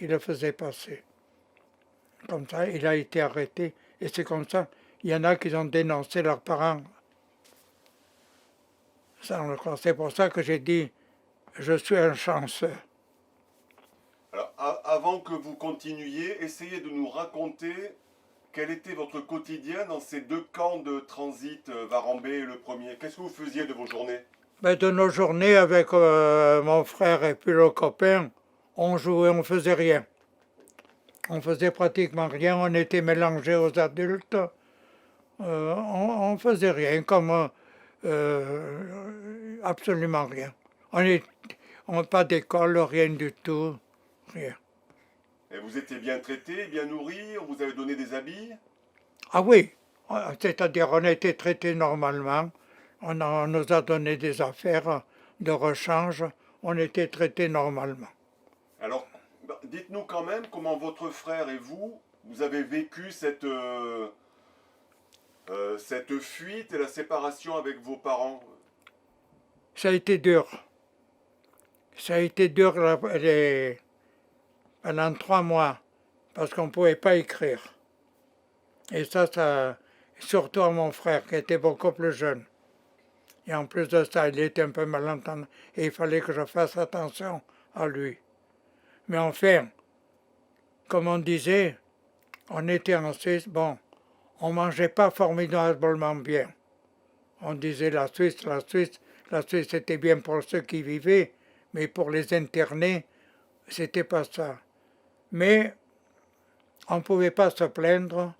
[SPEAKER 2] il le faisait passer. Comme ça, il a été arrêté. Et c'est comme ça, il y en a qui ont dénoncé leurs parents. Ça, on le croit. C'est pour ça que j'ai dit, je suis un chanceux.
[SPEAKER 1] Alors, avant que vous continuiez, essayez de nous raconter quel était votre quotidien dans ces deux camps de transit, Varambé et le premier. Qu'est-ce que vous faisiez de vos journées?
[SPEAKER 2] Ben, de nos journées, avec mon frère et puis le copain, on jouait, on faisait rien. On faisait pratiquement rien, on était mélangés aux adultes. On faisait rien, comme absolument rien. On pas d'école, rien du tout, rien.
[SPEAKER 1] Et vous étiez bien traité, bien nourri, on vous avait donné des habits?
[SPEAKER 2] Ah oui, c'est-à-dire on a été traités normalement, on nous a donné des affaires de rechange, on était traités normalement.
[SPEAKER 1] Alors, dites-nous quand même comment votre frère et vous, vous avez vécu cette fuite et la séparation avec vos parents.
[SPEAKER 2] Ça a été dur. Ça a été dur pendant 3 mois, parce qu'on ne pouvait pas écrire. Et ça, surtout à mon frère, qui était beaucoup plus jeune. Et en plus de ça, il était un peu malentendant, et il fallait que je fasse attention à lui. Mais enfin, comme on disait, on était en Suisse, bon, on mangeait pas formidablement bien. On disait la Suisse, la Suisse, la Suisse était bien pour ceux qui vivaient, mais pour les internés, c'était pas ça. Mais on ne pouvait pas se plaindre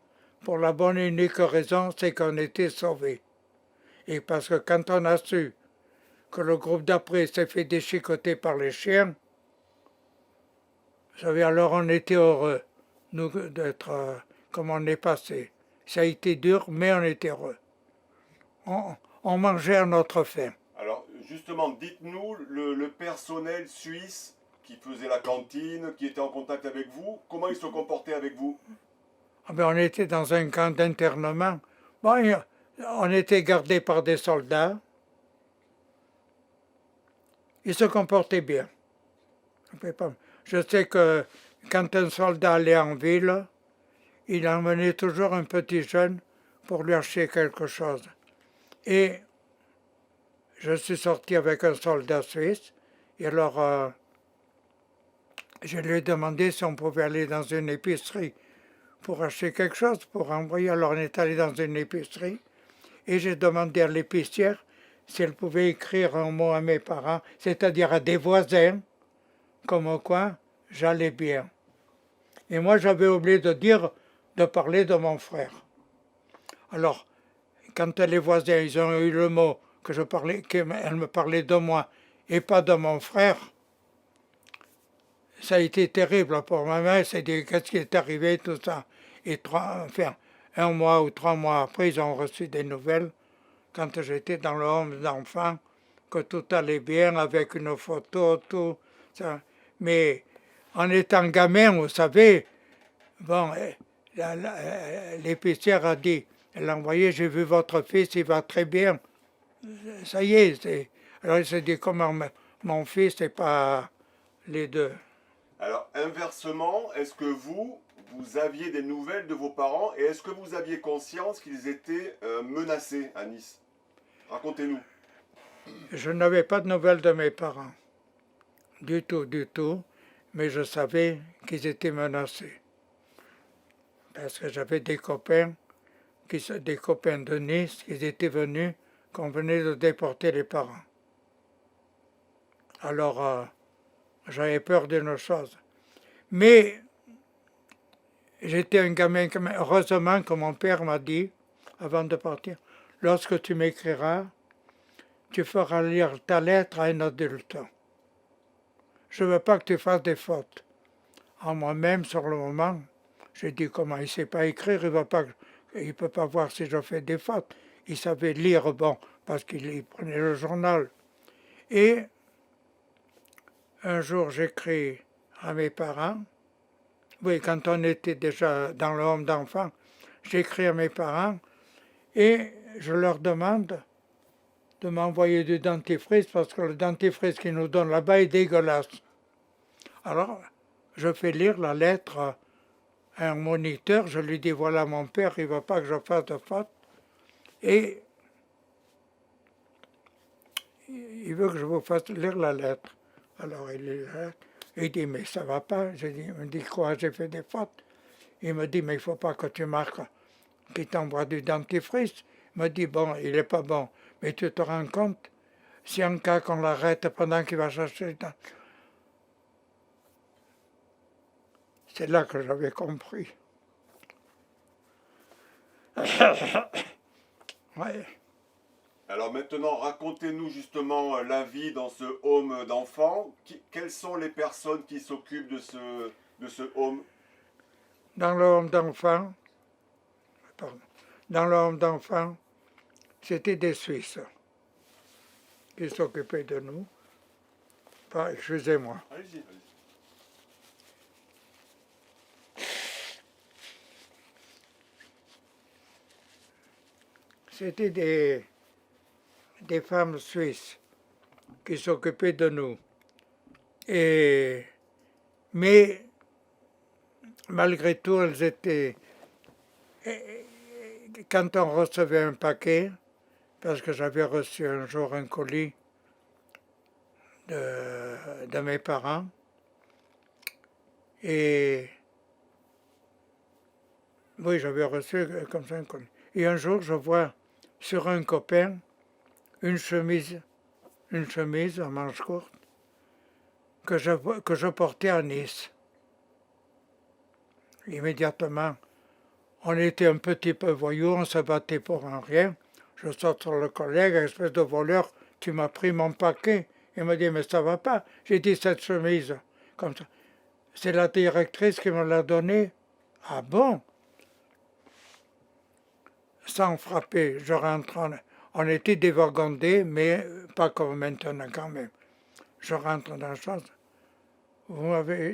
[SPEAKER 2] pour la bonne et unique raison, c'est qu'on était sauvés. Et parce que quand on a su que le groupe d'après s'est fait déchiqueter par les chiens, vous savez, alors on était heureux, nous, d'être comme on est passé. Ça a été dur, mais on était heureux. On mangeait à notre faim.
[SPEAKER 1] Alors, justement, dites-nous le personnel suisse qui faisait la cantine, qui était en contact avec vous, comment il se comportait avec vous?
[SPEAKER 2] Ah ben, on était dans un camp d'internement. Bon, on était gardés par des soldats. Ils se comportaient bien. Je sais que quand un soldat allait en ville, il emmenait toujours un petit jeune pour lui acheter quelque chose. Et je suis sorti avec un soldat suisse, et alors je lui ai demandé si on pouvait aller dans une épicerie pour acheter quelque chose, pour envoyer. Alors on est allé dans une épicerie, et j'ai demandé à l'épicière si elle pouvait écrire un mot à mes parents, c'est-à-dire à des voisins, comme quoi j'allais bien. Et moi j'avais oublié de parler de mon frère. Alors, quand les voisins ils ont eu le mot qu'elle me parlait de moi et pas de mon frère, ça a été terrible pour ma mère. C'est dit qu'est-ce qui est arrivé, tout ça. Et un mois ou 3 mois après, ils ont reçu des nouvelles quand j'étais dans le home d'enfants que tout allait bien avec une photo, tout ça. Mais en étant gamin, vous savez, bon, l'épicière a dit, elle a envoyé, j'ai vu votre fils, il va très bien. Ça y est. Alors il s'est dit, comment mon fils et pas les deux.
[SPEAKER 1] Alors, inversement, est-ce que vous aviez des nouvelles de vos parents et est-ce que vous aviez conscience qu'ils étaient menacés à Nice? Racontez-nous.
[SPEAKER 2] Je n'avais pas de nouvelles de mes parents. Du tout. Mais je savais qu'ils étaient menacés. Parce que j'avais des copains de Nice qui étaient venus, qu'on venait de déporter les parents. Alors, j'avais peur d'une chose. Mais j'étais un gamin, heureusement que mon père m'a dit, avant de partir, lorsque tu m'écriras, tu feras lire ta lettre à un adulte. Je ne veux pas que tu fasses des fautes. En moi-même, sur le moment, j'ai dit comment il ne sait pas écrire, il ne peut pas voir si je fais des fautes. Il savait lire, bon, parce qu'il prenait le journal. Et un jour j'écris à mes parents, oui, quand on était déjà dans le home d'enfants, j'écris à mes parents et je leur demande de m'envoyer du dentifrice parce que le dentifrice qu'ils nous donnent là-bas est dégueulasse. Alors, je fais lire la lettre à un moniteur, je lui dis voilà mon père, il ne veut pas que je fasse de faute et il veut que je vous fasse lire la lettre. Alors il lit la lettre, il dit mais ça va pas. Il me dit quoi, j'ai fait des fautes. Il me dit mais il ne faut pas que tu marques qu'il t'envoie du dentifrice. Il me dit bon, il n'est pas bon, mais tu te rends compte, si en cas qu'on l'arrête pendant qu'il va chercher le dentifrice. C'est là que j'avais compris. Ouais.
[SPEAKER 1] Alors maintenant, racontez-nous justement la vie dans ce home d'enfants. Quelles sont les personnes qui s'occupent de ce home?
[SPEAKER 2] Dans le home d'enfants, pardon, dans le home d'enfants, c'était des Suisses qui s'occupaient de nous. Enfin, excusez-moi.
[SPEAKER 1] Allez-y, allez-y.
[SPEAKER 2] C'était des femmes suisses qui s'occupaient de nous. Mais malgré tout, elles étaient... Quand on recevait un paquet, parce que j'avais reçu un jour un colis de mes parents, et oui, j'avais reçu comme ça un colis. Et un jour, je vois sur un copain une chemise à manches courtes que je portais à Nice. Immédiatement, on était un petit peu voyous, on se battait pour un rien. Je sors sur le collègue, espèce de voleur, tu m'as pris mon paquet. Il me dit, mais ça va pas. J'ai dit, cette chemise, comme ça. C'est la directrice qui me l'a donnée. Ah bon? Sans frapper, je rentre. On était dévergondés, mais pas comme maintenant quand même. Je rentre dans la chambre.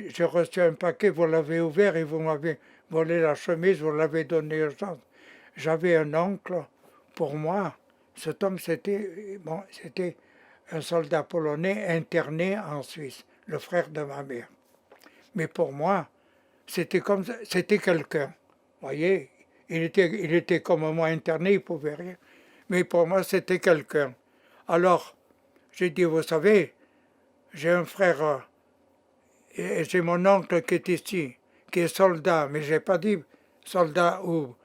[SPEAKER 2] J'ai reçu un paquet, vous l'avez ouvert et vous m'avez volé la chemise, vous l'avez donné aux gens. J'avais un oncle, pour moi, cet homme c'était un soldat polonais interné en Suisse, le frère de ma mère. Mais pour moi, c'était quelqu'un. Vous voyez, il était comme moi interné, il ne pouvait rien. Mais pour moi, c'était quelqu'un. Alors, j'ai dit, vous savez, j'ai un frère, et j'ai mon oncle qui est ici, qui est soldat, mais je n'ai pas dit soldat où.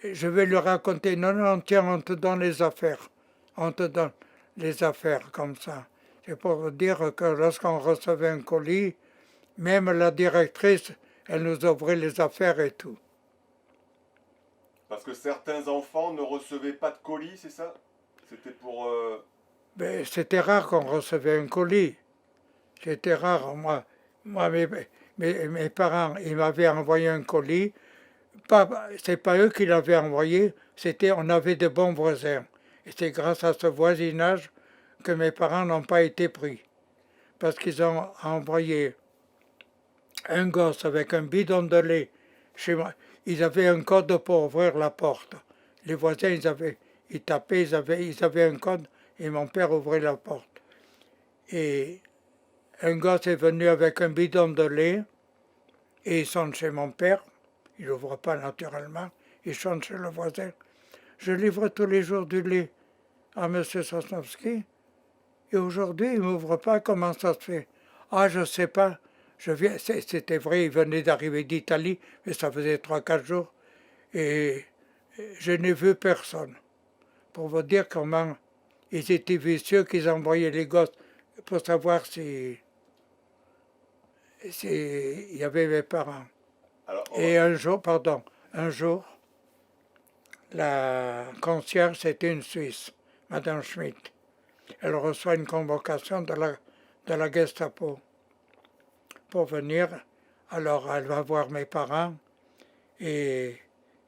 [SPEAKER 2] Je vais lui raconter, non, non, tiens, on te donne les affaires. On te donne les affaires comme ça. C'est pour vous dire que lorsqu'on recevait un colis, même la directrice, elle nous ouvrait les affaires et tout.
[SPEAKER 1] Parce que certains enfants ne recevaient pas de colis, c'est ça? C'était pour...
[SPEAKER 2] Mais c'était rare qu'on recevait un colis. C'était rare. Mes parents, ils m'avaient envoyé un colis. C'est pas eux qui l'avaient envoyé, on avait de bons voisins. Et c'est grâce à ce voisinage que mes parents n'ont pas été pris. Parce qu'ils ont envoyé un gosse avec un bidon de lait chez moi. Ils avaient un code pour ouvrir la porte. Les voisins, ils tapaient, ils avaient un code et mon père ouvrait la porte. Et un gosse est venu avec un bidon de lait et ils sont chez mon père. Il n'ouvre pas naturellement, il sonne chez le voisin. Je livre tous les jours du lait à M. Sosnowski et aujourd'hui il ne m'ouvre pas, comment ça se fait? Ah, je ne sais pas. C'était vrai, il venait d'arriver d'Italie, mais ça faisait 3-4 jours et je n'ai vu personne. Pour vous dire comment ils étaient vicieux, qu'ils envoyaient les gosses pour savoir s'il y avait mes parents.
[SPEAKER 1] Alors,
[SPEAKER 2] Et un jour, la concierge, c'était une Suisse, Madame Schmidt. Elle reçoit une convocation de la Gestapo pour venir. Alors elle va voir mes parents et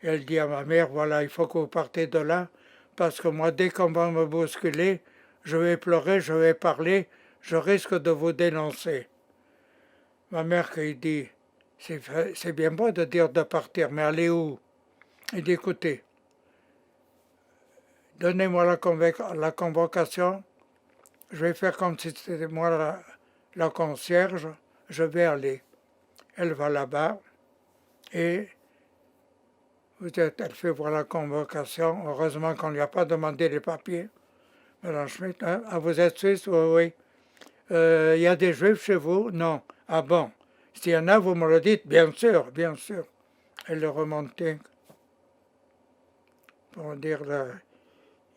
[SPEAKER 2] elle dit à ma mère, voilà, il faut que vous partez de là, parce que moi, dès qu'on va me bousculer, je vais pleurer, je vais parler, je risque de vous dénoncer. Ma mère qui dit, c'est bien beau de dire de partir, mais allez où? Il dit, écoutez, donnez-moi la convocation, je vais faire comme si c'était moi la concierge, je vais aller. Elle va là-bas et elle fait voir la convocation. Heureusement qu'on ne lui a pas demandé les papiers. Madame Schmitt, hein? Ah, vous êtes suisse? Oui, oui. Il y a des juifs chez vous? Non. Ah bon? S'il y en a, vous me le dites? Bien sûr, bien sûr. Elle est remontée pour dire,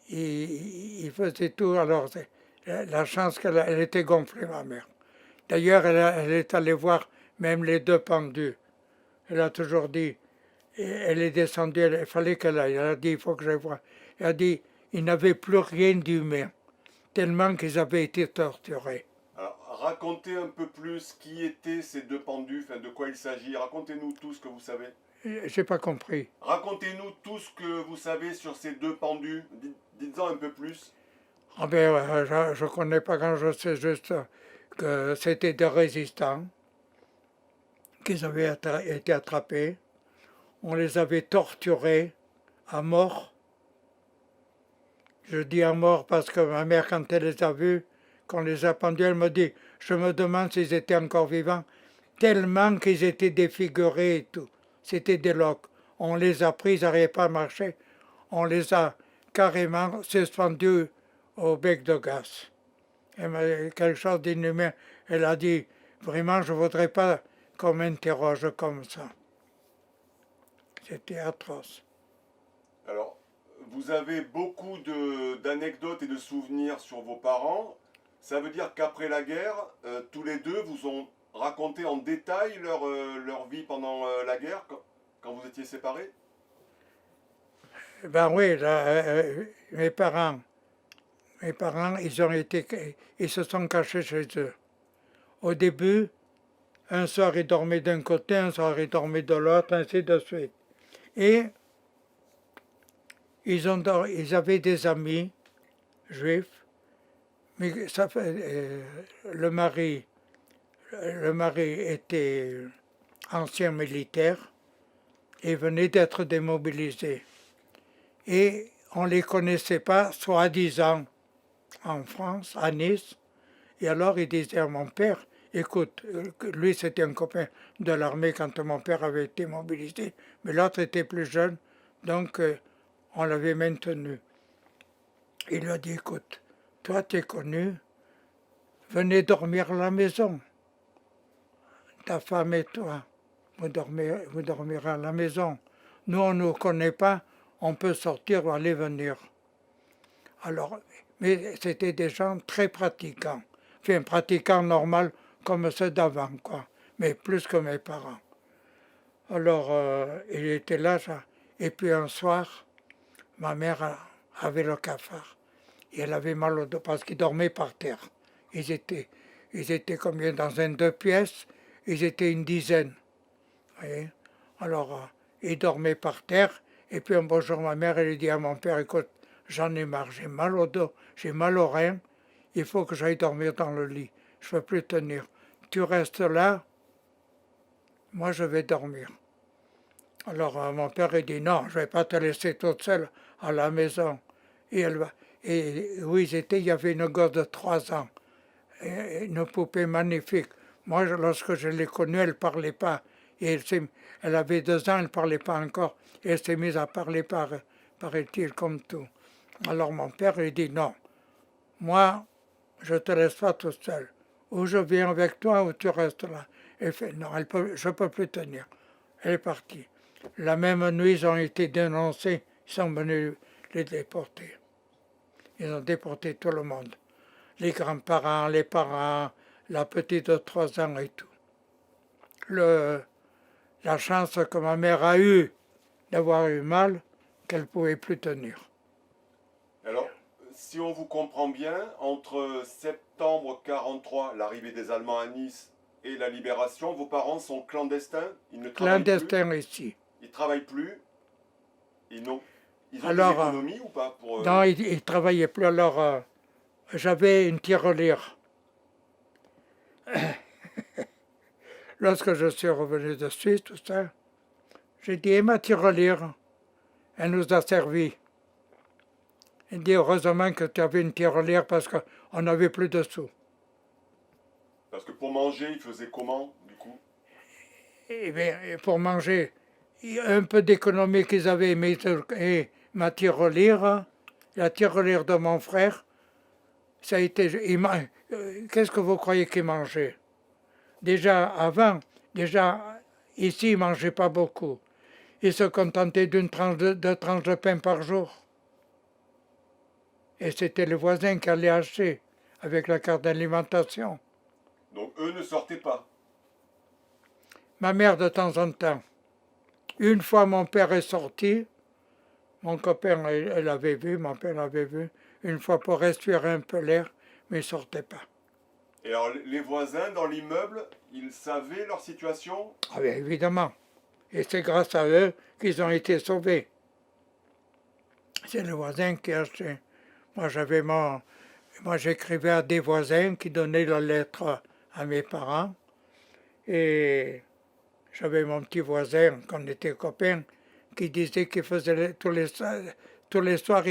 [SPEAKER 2] il faisait tout. Alors, la chance qu'elle était gonflée, ma mère. D'ailleurs, elle est allée voir même les deux pendus. Elle a toujours dit, et elle est descendue, il fallait qu'elle aille. Elle a dit, il faut que je voie. Elle a dit, ils n'avaient plus rien d'humain, tellement qu'ils avaient été torturés.
[SPEAKER 1] Alors, racontez un peu plus qui étaient ces deux pendus, enfin, de quoi il s'agit. Racontez-nous tout ce que vous savez.
[SPEAKER 2] J'ai pas compris.
[SPEAKER 1] Racontez-nous tout ce que vous savez sur ces deux pendus. Dites-en un peu plus.
[SPEAKER 2] Ah ben, je connais pas grand, je sais juste que c'était des résistants, qu'ils avaient été attrapés. On les avait torturés à mort. Je dis à mort parce que ma mère, quand elle les a vus, qu'on les a pendus, elle me dit, je me demande s'ils étaient encore vivants, tellement qu'ils étaient défigurés et tout. C'était des loques. On les a pris, ils n'arrivaient pas à marcher. On les a carrément suspendus au bec de gaz. Elle m'a dit quelque chose d'inhumain. Elle a dit, vraiment, je ne voudrais pas qu'on m'interroge comme ça. C'était atroce.
[SPEAKER 1] Alors, vous avez beaucoup d'anecdotes et de souvenirs sur vos parents. Ça veut dire qu'après la guerre, tous les deux vous ont raconté en détail leur vie pendant la guerre, quand vous étiez séparés?
[SPEAKER 2] Ben oui, là, mes parents, ils se sont cachés chez eux. Au début, un soir ils dormaient d'un côté, un soir ils dormaient de l'autre, ainsi de suite. Et ils avaient des amis juifs, mais le mari était ancien militaire et venait d'être démobilisé. Et on ne les connaissait pas, soi-disant, en France, à Nice. Et alors il disait à mon père, écoute, lui c'était un copain de l'armée quand mon père avait été mobilisé, mais l'autre était plus jeune, donc on l'avait maintenu. Il lui a dit, écoute, toi tu es connu, venez dormir à la maison, ta femme et toi, vous dormirez à la maison. Nous on ne nous connaît pas, on peut sortir ou aller venir. Alors, mais c'était des gens très pratiquants. Enfin, pratiquants normal comme ceux d'avant, quoi. Mais plus que mes parents. Alors, il était là, ça. Et puis un soir, ma mère avait le cafard. Et elle avait mal au dos parce qu'ils dormaient par terre. Ils étaient, ils étaient combien dans un 2 pièces? Ils étaient une dizaine. Vous voyez. Alors, ils dormaient par terre. Et puis un beau jour, ma mère, elle dit à mon père, écoute, j'en ai marre, j'ai mal au dos, j'ai mal aux reins, il faut que j'aille dormir dans le lit, je ne peux plus tenir. Tu restes là, moi je vais dormir. Alors mon père il dit non, je ne vais pas te laisser toute seule à la maison. Et où ils étaient, il y avait une gosse de 3 ans, une poupée magnifique. Moi, lorsque je l'ai connue, elle ne parlait pas. Et elle avait 2 ans, elle ne parlait pas encore. Et elle s'est mise à parler, paraît-il, comme tout. Alors mon père lui dit non, moi, je ne te laisse pas toute seule. Ou je viens avec toi ou tu restes là. Elle fait non, je ne peux plus tenir. Elle est partie. La même nuit, ils ont été dénoncés, ils sont venus les déporter. Ils ont déporté tout le monde. Les grands-parents, les parents, la petite de 3 ans et tout. La chance que ma mère a eue d'avoir eu mal, qu'elle ne pouvait plus tenir.
[SPEAKER 1] Alors, si on vous comprend bien, entre septembre 43, l'arrivée des Allemands à Nice, et la libération, vos parents sont clandestins? Ils ne travaillent
[SPEAKER 2] Clandestin ici.
[SPEAKER 1] Ils ne travaillent plus? Ils ont
[SPEAKER 2] Alors,
[SPEAKER 1] des économies ou pas pour,
[SPEAKER 2] non, ils ne travaillaient plus. Alors, j'avais une tirelire. Lorsque je suis revenu de Suisse, tout ça, j'ai dit, ma tirelire, elle nous a servi. Il dit, heureusement que tu avais une tirelire parce qu'on n'avait plus de sous.
[SPEAKER 1] Parce que pour manger, ils faisaient comment, du coup?
[SPEAKER 2] Et bien, pour manger, un peu d'économie qu'ils avaient mis et ma tirelire, la tirelire de mon frère, ça a été. Qu'est-ce que vous croyez qu'ils mangeaient? Déjà avant, déjà ici, ils ne mangeaient pas beaucoup. Ils se contentaient d'une tranche de tranches de pain par jour. Et c'était les voisins qui allaient acheter avec la carte d'alimentation.
[SPEAKER 1] Donc eux ne sortaient pas.
[SPEAKER 2] Ma mère de temps en temps. Une fois mon père est sorti, mon copain elle avait vu, mon père l'avait vu, une fois pour respirer un peu l'air, mais il ne sortait pas.
[SPEAKER 1] Et alors les voisins dans l'immeuble, ils savaient leur situation?
[SPEAKER 2] Ah bien évidemment. Et c'est grâce à eux qu'ils ont été sauvés. C'est le voisin qui a acheté. Moi moi j'écrivais à des voisins qui donnaient la lettre à mes parents. Et j'avais mon petit voisin, qu'on était copains, qui disait qu'il faisait tous les soirs,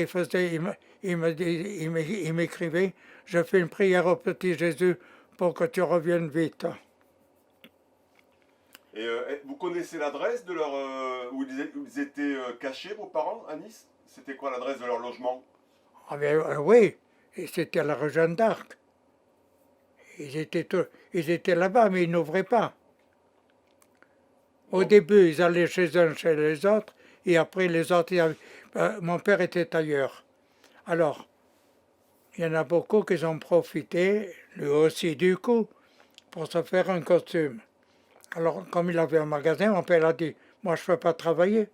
[SPEAKER 2] il m'écrivait, je fais une prière au petit Jésus pour que tu reviennes vite.
[SPEAKER 1] Et vous connaissez l'adresse de leur où ils étaient cachés, vos parents, à Nice? C'était quoi l'adresse de leur logement?
[SPEAKER 2] Ah ben, oui, et c'était à la rue Jeanne d'Arc. Ils étaient là-bas, mais ils n'ouvraient pas. Au
[SPEAKER 1] Donc,
[SPEAKER 2] début, ils allaient chez un, chez les autres, et après les autres, mon père était ailleurs. Alors, il y en a beaucoup qui ont profité, lui aussi du coup, pour se faire un costume. Alors, comme il avait un magasin, mon père a dit, moi je ne peux pas travailler,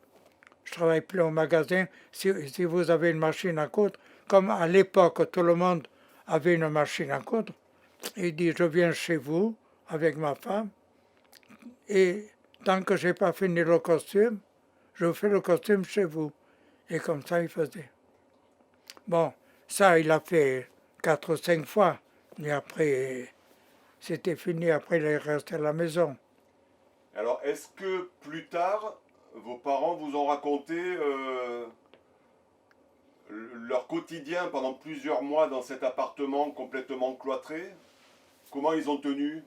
[SPEAKER 2] je ne travaille plus au magasin, si vous avez une machine à coudre, comme à l'époque tout le monde avait une machine à coudre, il dit, je viens chez vous avec ma femme, et tant que je n'ai pas fini le costume, je fais le costume chez vous. Et comme ça, il faisait. Bon, ça, il a fait 4 ou 5 fois, mais après, c'était fini, après il est resté à la maison.
[SPEAKER 1] alors est-ce que plus tard, vos parents vous ont raconté leur quotidien pendant plusieurs mois dans cet appartement complètement cloîtré? Comment ils ont tenu?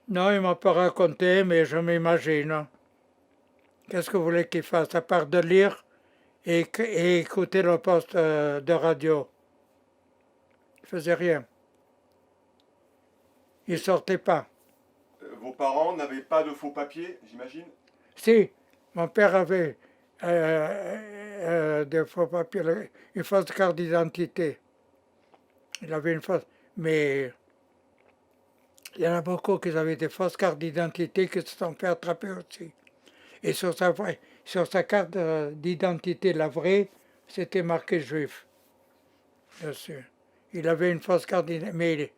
[SPEAKER 2] Non, il ne m'a pas raconté, mais je m'imagine. Qu'est-ce que vous voulez qu'il fasse, à part de lire et écouter le poste de radio? Il ne faisait rien. Il ne sortait pas.
[SPEAKER 1] Vos parents n'avaient pas de faux papiers, j'imagine?
[SPEAKER 2] Si, mon père avait des faux papiers, une fausse carte d'identité. Il avait une fausse. Mais il y en a beaucoup qui avaient des fausses cartes d'identité qui se sont fait attraper aussi. Et sur sa carte d'identité, la vraie, c'était marqué juif dessus. Il avait une fausse carte d'identité, mais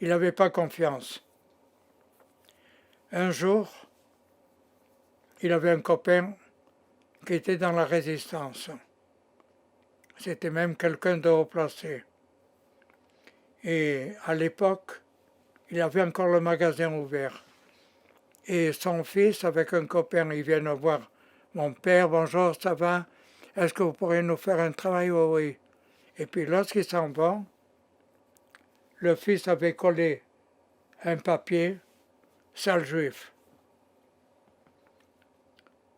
[SPEAKER 2] il n'avait pas confiance. Un jour, il avait un copain qui était dans la résistance. C'était même quelqu'un de haut placé. Et à l'époque, il avait encore le magasin ouvert. Et son fils, avec un copain, ils viennent voir mon père. Bonjour, ça va? Est-ce que vous pourriez nous faire un travail? Oui, oui. Et puis lorsqu'ils s'en vont, le fils avait collé un papier, sale juif.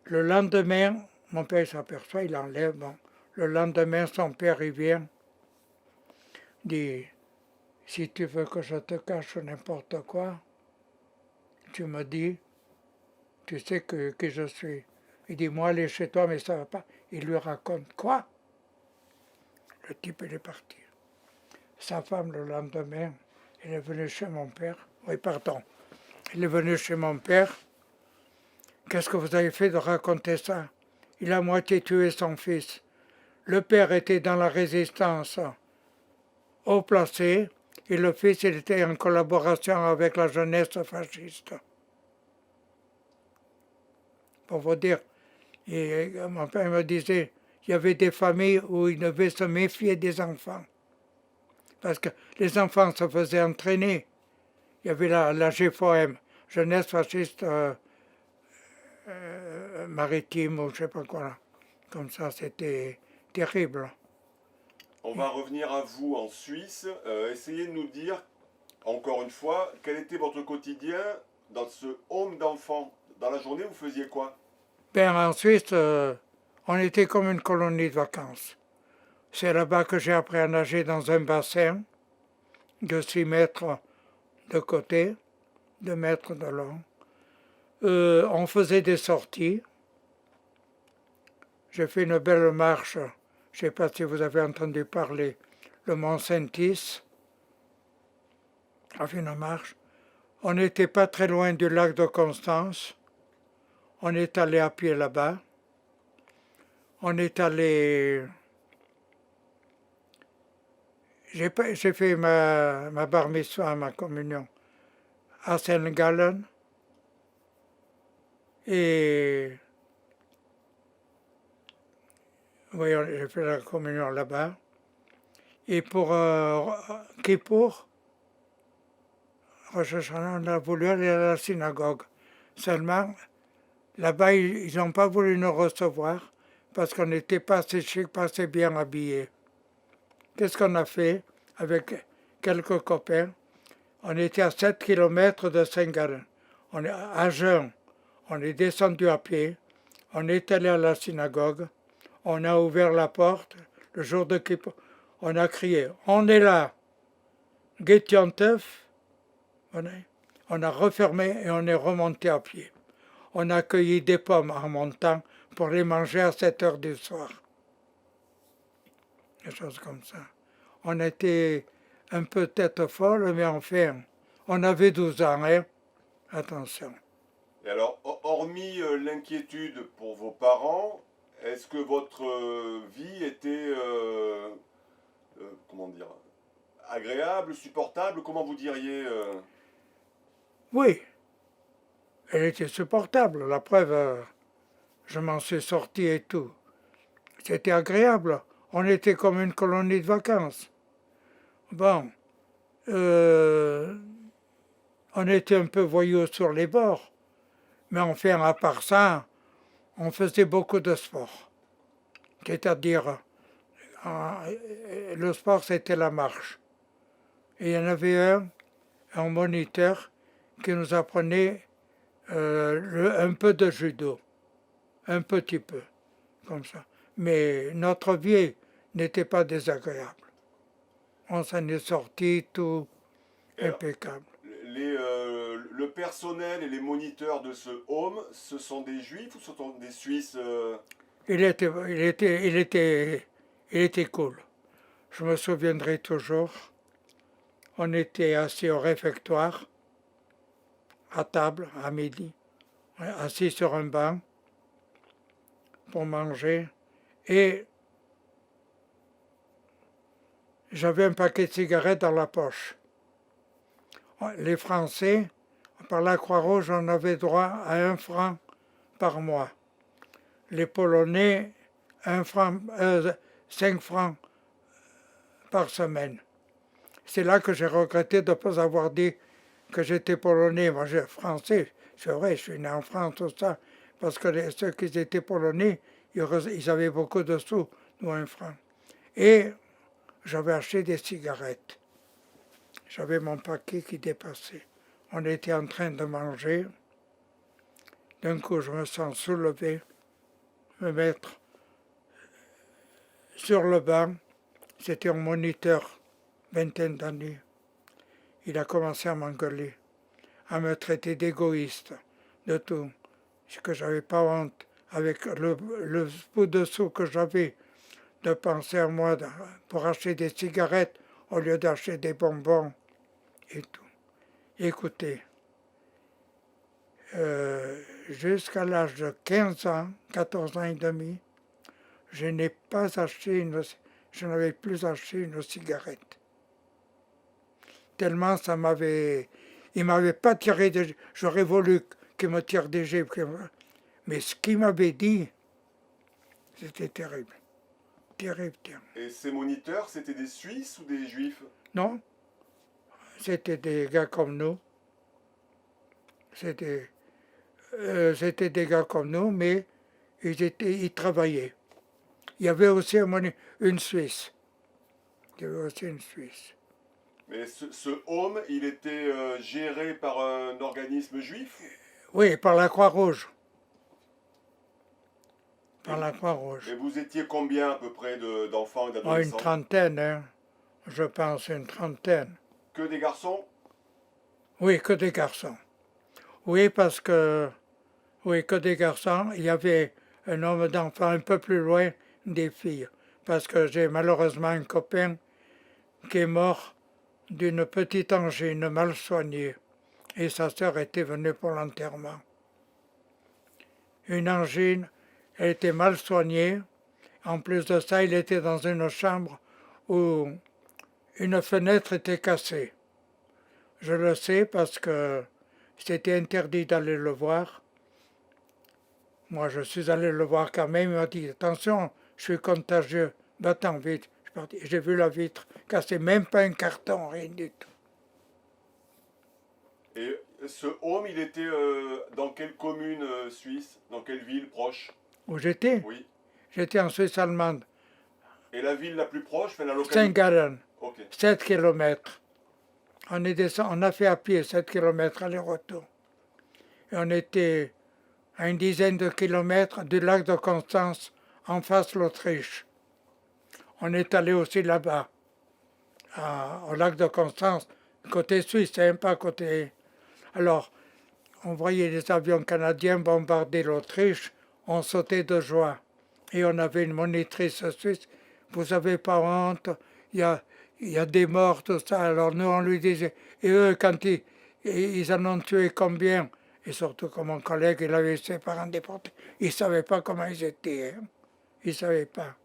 [SPEAKER 2] Le lendemain, mon père s'aperçoit, il enlève. Bon. Le lendemain, son père, il vient, dit, si tu veux que je te cache n'importe quoi, tu me dis, tu sais que je suis. Il dit, moi, aller chez toi, mais ça va pas. Il lui raconte quoi? Le type, il est parti. Sa femme, le lendemain, elle est venue chez mon père. Oui, pardon. Il est venu chez mon père. Qu'est-ce que vous avez fait de raconter ça? Il a à moitié tué son fils. Le père était dans la résistance, haut placé, et le fils, il était en collaboration avec la jeunesse fasciste. Pour vous dire, et mon père me disait, il y avait des familles où il devait se méfier des enfants. parce que les enfants se faisaient entraîner. Il y avait la GFOM, Jeunesse fasciste maritime ou je sais pas quoi. Là. Comme ça, c'était terrible.
[SPEAKER 1] On va revenir à vous en Suisse. Essayez de nous dire, encore une fois, quel était votre quotidien dans ce home d'enfants. Dans la journée, vous faisiez quoi?
[SPEAKER 2] Ben, en Suisse, on était comme une colonie de vacances. C'est là-bas que j'ai appris à nager dans un bassin de 6 mètres de côté, 2 mètres de long. On faisait des sorties. J'ai fait une belle marche. Je ne sais pas si vous avez entendu parler. Le Mont Saint-Is. On a fait une marche. On n'était pas très loin du lac de Constance. On est allé à pied là-bas. On est allé. J'ai fait ma bar mitzvah, ma communion, à Saint-Gallen. Et oui, j'ai fait la communion là-bas. Et pour Kippour, Rosh Hashanah, on a voulu aller à la synagogue. Seulement, là-bas, ils n'ont pas voulu nous recevoir parce qu'on n'était pas assez chic, pas assez bien habillés. Qu'est-ce qu'on a fait avec quelques copains? On était à 7 kilomètres de Saint-Gallen. On est à jeun. On est descendu à pied. On est allé à la synagogue. On a ouvert la porte le jour de Kippour. On a crié, on est là, Get Yontef. On a refermé et on est remonté à pied. On a cueilli des pommes en montant pour les manger à 7 heures du soir. Des choses comme ça. On était un peu tête folle, mais enfin, on avait 12 ans, hein. Attention.
[SPEAKER 1] Et alors, hormis l'inquiétude pour vos parents, est-ce que votre vie était, comment dire, agréable, supportable? Comment vous diriez
[SPEAKER 2] Oui, elle était supportable. La preuve, je m'en suis sorti et tout. C'était agréable. On était comme une colonie de vacances. Bon, on était un peu voyous sur les bords. Mais enfin, à part ça, on faisait beaucoup de sport. C'est-à-dire, le sport, c'était la marche. Et il y en avait un moniteur, qui nous apprenait un peu de judo. Un petit peu, comme ça. Mais notre vie n'était pas désagréable. On s'en est sorti tout
[SPEAKER 1] alors,
[SPEAKER 2] impeccable.
[SPEAKER 1] le personnel et les moniteurs de ce home, ce sont des juifs ou ce sont des Suisses
[SPEAKER 2] Il était cool. Je me souviendrai toujours. On était assis au réfectoire, à table, à midi, assis sur un banc pour manger. Et j'avais un paquet de cigarettes dans la poche. Les Français, par la Croix-Rouge, on avait droit à 1 franc par mois. Les Polonais, 5 francs par semaine. C'est là que j'ai regretté de ne pas avoir dit que j'étais polonais. Moi, je suis français. C'est vrai, je suis né en France, tout ça. Parce que ceux qui étaient polonais, ils avaient beaucoup de sous, nous 1 franc. Et j'avais acheté des cigarettes. J'avais mon paquet qui dépassait. On était en train de manger. D'un coup, je me sens soulevé, me mettre sur le banc. C'était un moniteur, vingtaine d'années. Il a commencé à m'engueuler, à me traiter d'égoïste, de tout. Ce que j'avais pas honte, avec le peu de sous que j'avais, de penser à moi pour acheter des cigarettes au lieu d'acheter des bonbons et tout. Écoutez, jusqu'à l'âge de 15 ans, 14 ans et demi, je n'avais plus acheté une cigarette. Tellement il m'avait pas tiré j'aurais voulu qu'il me tire des jambes, mais ce qu'il m'avait dit, c'était terrible. Terrible, terrible.
[SPEAKER 1] et ces moniteurs, c'était des Suisses ou des Juifs?
[SPEAKER 2] Non, c'était des gars comme nous. C'était c'était des gars comme nous, mais ils travaillaient. Il y avait aussi une Suisse. Il y avait aussi une Suisse.
[SPEAKER 1] Mais ce home, il était géré par un organisme juif?
[SPEAKER 2] Oui, par la Croix-Rouge.
[SPEAKER 1] Et
[SPEAKER 2] Par la Croix-Rouge.
[SPEAKER 1] mais vous étiez combien à peu près d'enfants et
[SPEAKER 2] Oh, une
[SPEAKER 1] d'adolescents?
[SPEAKER 2] trentaine, hein, je pense, une trentaine.
[SPEAKER 1] Que des garçons?
[SPEAKER 2] Oui, que des garçons. Oui, parce que, oui, que des garçons. Il y avait un nombre d'enfants un peu plus loin des filles. Parce que j'ai malheureusement un copain qui est mort d'une petite angine mal soignée. Et sa sœur était venue pour l'enterrement. Une angine, elle était mal soignée. En plus de ça, il était dans une chambre où une fenêtre était cassée. Je le sais parce que c'était interdit d'aller le voir. Moi, je suis allé le voir quand même. Il m'a dit, attention, je suis contagieux. Va-t'en vite. J'ai vu la vitre cassée, même pas un carton, rien du tout.
[SPEAKER 1] Et ce home, il était dans quelle commune suisse? Dans quelle ville proche?
[SPEAKER 2] Où j'étais?
[SPEAKER 1] Oui.
[SPEAKER 2] J'étais en Suisse allemande.
[SPEAKER 1] Et la ville la plus proche, enfin la localité?
[SPEAKER 2] Saint-Gallen,
[SPEAKER 1] Ok.
[SPEAKER 2] 7 kilomètres. On a fait à pied 7 kilomètres aller-retour. Et on était à une dizaine de kilomètres du lac de Constance, en face de l'Autriche. On est allé aussi là-bas, au lac de Constance, côté suisse, hein, pas côté. Alors, on voyait les avions canadiens bombarder l'Autriche, on sautait de joie. Et on avait une monitrice suisse. Vous n'avez pas honte, il y a, il y a des morts, tout ça. Alors nous, on lui disait, et eux, quand ils en ont tué combien? Et surtout que mon collègue, il avait ses parents déportés. Il ne savait pas comment ils étaient. Hein. Il ne savait pas.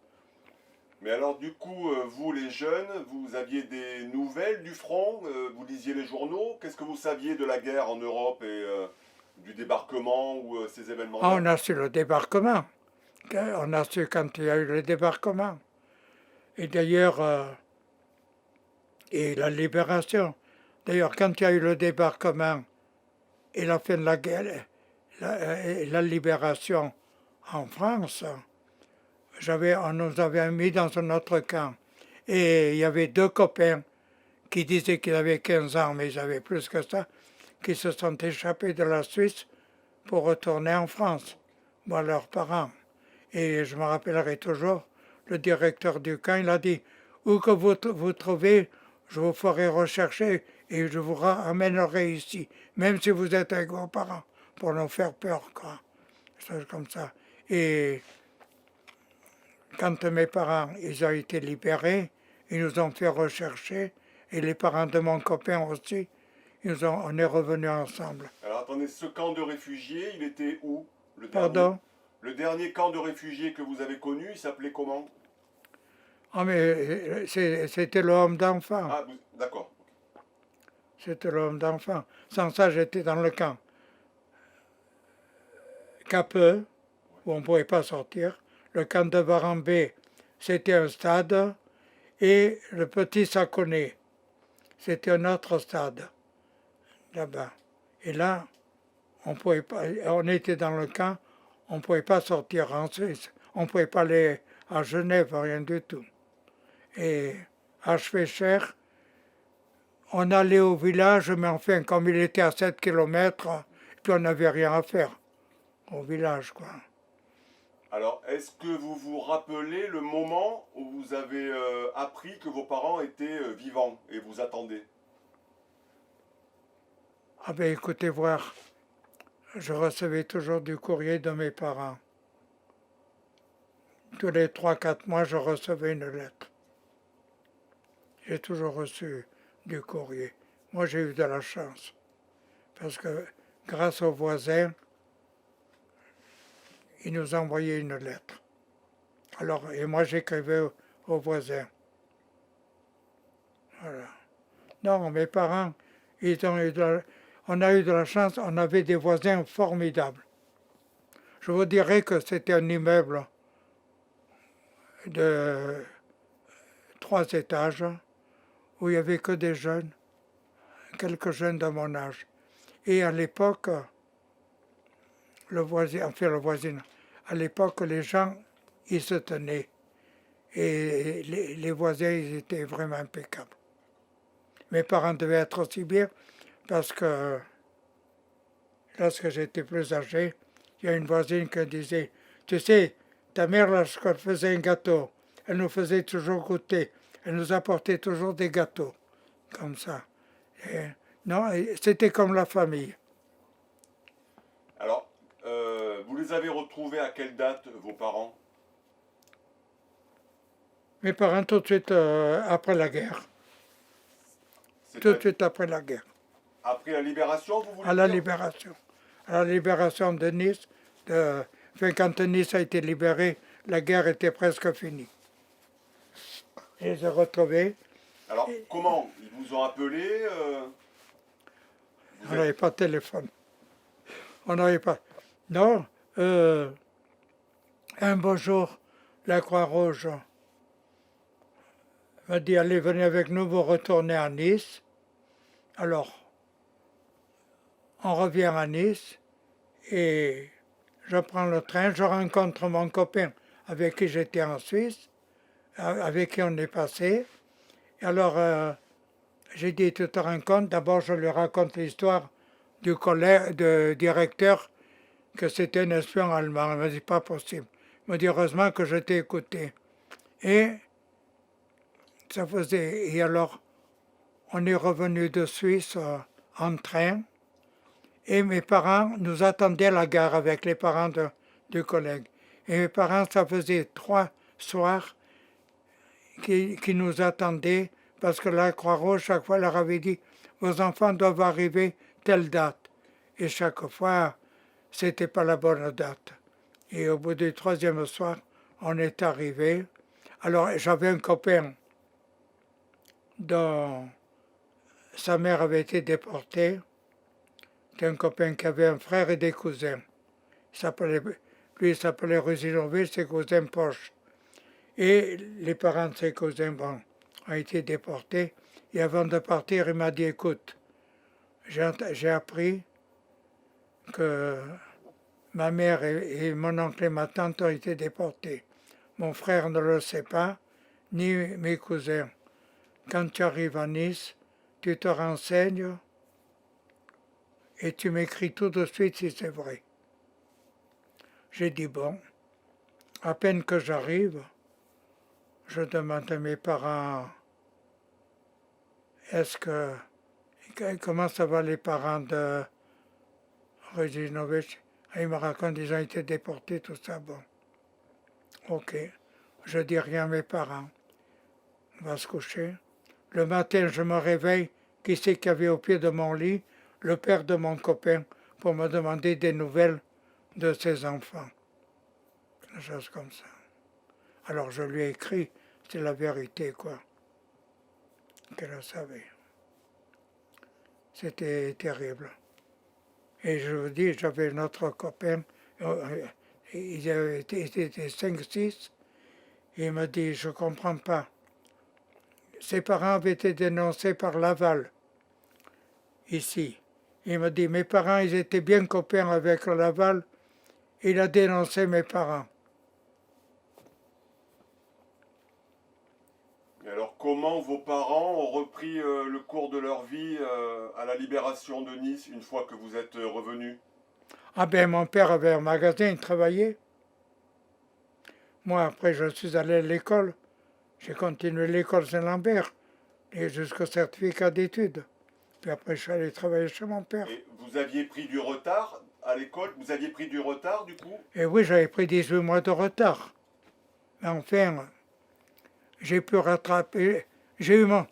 [SPEAKER 1] Mais alors du coup, vous les jeunes, vous aviez des nouvelles du front, vous lisiez les journaux, qu'est-ce que vous saviez de la guerre en Europe et du débarquement ou ces
[SPEAKER 2] Ah,
[SPEAKER 1] événements-là?
[SPEAKER 2] on a su le débarquement. On a su quand il y a eu le débarquement. Et d'ailleurs, et la libération. D'ailleurs, quand il y a eu le débarquement et la fin de la guerre, la libération en France, on nous avait mis dans un autre camp. Et il y avait deux copains qui disaient qu'ils avaient 15 ans, mais ils avaient plus que ça, qui se sont échappés de la Suisse pour retourner en France, voir leurs parents. Et je me rappellerai toujours, le directeur du camp, il a dit, où que vous trouvez, je vous ferai rechercher et je vous ramènerai ici, même si vous êtes avec vos parents, pour nous faire peur, quoi. Choses comme ça. Et quand mes parents ils ont été libérés, ils nous ont fait rechercher, et les parents de mon copain aussi, on est revenus ensemble.
[SPEAKER 1] Alors attendez, ce camp de réfugiés, il était où? Le dernier?
[SPEAKER 2] Pardon?
[SPEAKER 1] Le dernier camp de réfugiés que vous avez connu, il s'appelait comment?
[SPEAKER 2] Ah mais c'était l'homme d'enfant.
[SPEAKER 1] Ah, d'accord.
[SPEAKER 2] C'était l'homme d'enfant. Sans ça, j'étais dans le camp. Capeux, où on ne pouvait pas sortir. Le camp de Varambé, c'était un stade. Et le petit Saconnet, c'était un autre stade, là-bas. Et là, on était dans le camp, on ne pouvait pas sortir en Suisse. On ne pouvait pas aller à Genève, rien du tout. Et à Schwecher, on allait au village, mais enfin, comme il était à 7 kilomètres, puis on n'avait rien à faire au village, quoi.
[SPEAKER 1] Alors, est-ce que vous vous rappelez le moment où vous avez appris que vos parents étaient vivants et vous attendaient?
[SPEAKER 2] Ah ben écoutez voir, je recevais toujours du courrier de mes parents. Tous les 3 4 mois, je recevais une lettre. J'ai toujours reçu du courrier. Moi, j'ai eu de la chance. Parce que grâce aux voisins, ils nous envoyaient une lettre. Alors, et moi, j'écrivais aux voisins. Voilà. Non, mes parents, on a eu de la chance, on avait des voisins formidables. Je vous dirais que c'était un immeuble de 3 étages où il n'y avait que des jeunes, quelques jeunes de mon âge. Et à l'époque, le voisin, à l'époque, les gens, ils se tenaient. Et les voisins, ils étaient vraiment impeccables. Mes parents devaient être aussi bien parce que lorsque j'étais plus âgé, il y a une voisine qui disait, tu sais, ta mère, lorsqu'elle faisait un gâteau, elle nous faisait toujours goûter. Elle nous apportait toujours des gâteaux, comme ça. Et, non, c'était comme la famille.
[SPEAKER 1] Alors, vous les avez retrouvés à quelle date, vos parents?
[SPEAKER 2] Mes parents, tout de suite après la guerre.
[SPEAKER 1] C'est
[SPEAKER 2] Tout de suite après la guerre.
[SPEAKER 1] après la libération, vous
[SPEAKER 2] À
[SPEAKER 1] voulez
[SPEAKER 2] la
[SPEAKER 1] dire?
[SPEAKER 2] libération. À la libération de Nice. Enfin, quand Nice a été libérée, la guerre était presque finie. Et j'ai retrouvé.
[SPEAKER 1] Alors, comment? Ils vous ont appelé
[SPEAKER 2] On
[SPEAKER 1] vous êtes-
[SPEAKER 2] n'avait pas de téléphone. On n'avait pas. Non, un beau jour, la Croix-Rouge m'a dit allez, venez avec nous, vous retournez à Nice. Alors, on revient à Nice et je prends le train, je rencontre mon copain avec qui j'étais en Suisse, avec qui on est passé. Et alors, j'ai dit tu te rends compte, d'abord je lui raconte l'histoire du collègue, du directeur, que c'était un espion allemand. Il m'a dit pas possible. Il m'a dit heureusement que je t'ai écouté. Et ça faisait. Et alors, on est revenu de Suisse en train. Et mes parents nous attendaient à la gare avec les parents du collègue. Et mes parents, ça faisait 3 soirs qui nous attendaient parce que la Croix-Rouge, chaque fois, leur avait dit vos enfants doivent arriver telle date. Et chaque fois, c'était pas la bonne date. Et au bout du 3e soir, on est arrivé. Alors, j'avais un copain dont sa mère avait été déportée. C'était un copain qui avait un frère et des cousins. Lui, il s'appelait Rusinovich, ses cousins Poche. Et les parents de ses cousins ont été déportés. Et avant de partir, il m'a dit, écoute, j'ai appris que ma mère et mon oncle et ma tante ont été déportés. Mon frère ne le sait pas, ni mes cousins. Quand tu arrives à Nice, tu te renseignes et tu m'écris tout de suite si c'est vrai. J'ai dit bon, à peine que j'arrive, je demande à mes parents, comment ça va les parents de Rusinovich? Ils me racontent qu'ils ont été déportés, tout ça, bon. Ok, je dis rien à mes parents. On va se coucher. Le matin, je me réveille, qui c'est qu'il y avait au pied de mon lit? Le père de mon copain, pour me demander des nouvelles de ses enfants. Des choses comme ça. Alors je lui ai écrit, c'est la vérité, quoi, qu'elle savait. C'était terrible. Et je vous dis, j'avais notre copain, ils étaient 5-6, et il m'a dit, je ne comprends pas. Ses parents avaient été dénoncés par Laval, ici. Il m'a dit, mes parents, ils étaient bien copains avec Laval, il a dénoncé mes parents.
[SPEAKER 1] Et alors, comment vos parents ont repris le cours de leur vie à la libération de Nice une fois que vous êtes revenus?
[SPEAKER 2] Ah ben, mon père avait un magasin, il travaillait. Moi, après, je suis allé à l'école. J'ai continué l'école Saint-Lambert, et jusqu'au certificat d'études. Puis après, je suis allé travailler chez mon père.
[SPEAKER 1] Et vous aviez pris du retard à l'école? Vous aviez pris du retard du coup?
[SPEAKER 2] Et oui, j'avais pris 18 mois de retard. Mais enfin, j'ai pu rattraper. J'ai eu mon.